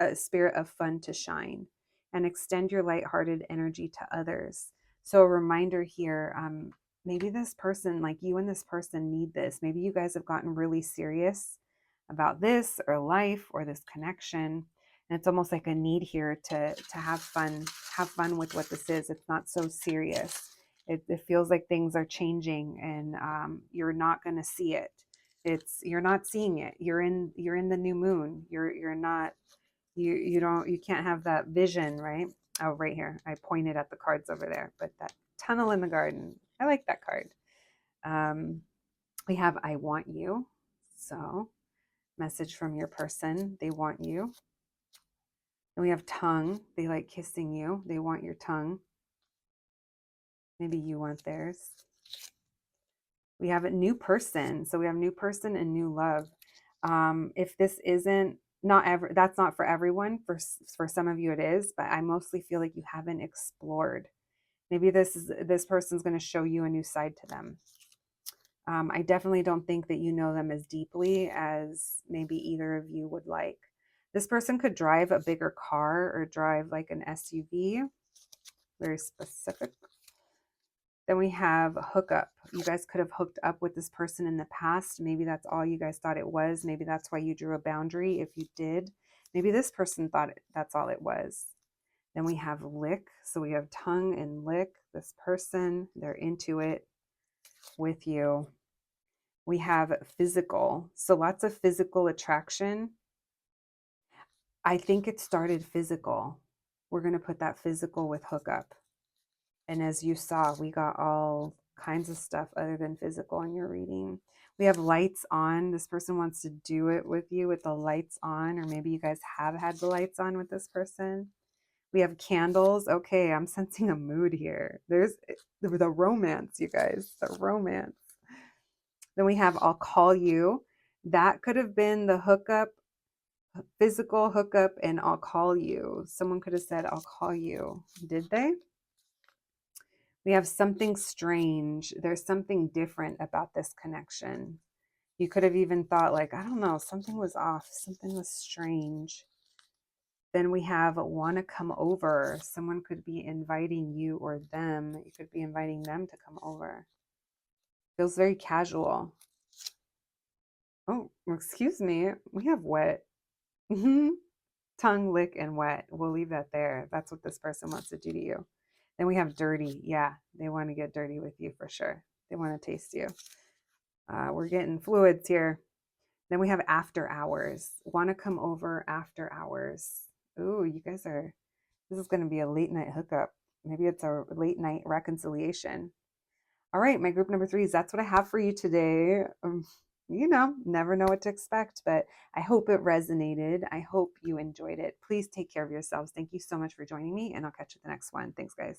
a spirit of fun to shine, and extend your lighthearted energy to others. So a reminder here, maybe this person, like you and this person, need this. Maybe you guys have gotten really serious about this or life or this connection, and it's almost like a need here to have fun with what this is. It's not so serious. It feels like things are changing, and you're not going to see it. You're not seeing it. You're in the new moon. You're not, you can't have that vision, right? Oh, right here. I pointed at the cards over there, but that tunnel in the garden. I like that card. We have I want you. So message from your person. They want you. And we have tongue. They like kissing you. They want your tongue. Maybe you want theirs. We have a new person. So we have new person and new love. If this isn't not ever, that's not for everyone. For some of you it is, but I mostly feel like you haven't explored. Maybe this person's going to show you a new side to them. I definitely don't think that you know them as deeply as maybe either of you would like. This person could drive a bigger car or drive like an SUV, very specific. Then we have hookup. You guys could have hooked up with this person in the past. Maybe that's all you guys thought it was. Maybe that's why you drew a boundary if you did. Maybe this person thought that's all it was. Then we have lick. So we have tongue and lick. This person, they're into it with you. We have physical. So lots of physical attraction. I think it started physical. We're going to put that physical with hookup. And as you saw, we got all kinds of stuff other than physical in your reading. We have lights on. This person wants to do it with you with the lights on, or maybe you guys have had the lights on with this person. We have candles. Okay, I'm sensing a mood here. There's the romance, you guys, the romance. Then we have I'll call you. That could have been the hookup, physical hookup, and I'll call you. Someone could have said, I'll call you. Did they? We have something strange. There's something different about this connection. You could have even thought, like, I don't know, something was off, something was strange. Then we have want to come over. Someone could be inviting you or them. You could be inviting them to come over. Feels very casual. Oh, excuse me. We have wet. Tongue, lick, and wet. We'll leave that there. That's what this person wants to do to you. Then we have dirty. Yeah, they want to get dirty with you for sure. They want to taste you. We're getting fluids here. Then we have after hours. Want to come over after hours. Ooh, you guys are, this is going to be a late night hookup. Maybe it's a late night reconciliation. All right, my group number threes, that's what I have for you today. Never know what to expect, but I hope it resonated. I hope you enjoyed it. Please take care of yourselves. Thank you so much for joining me, and I'll catch you at the next one. Thanks, guys.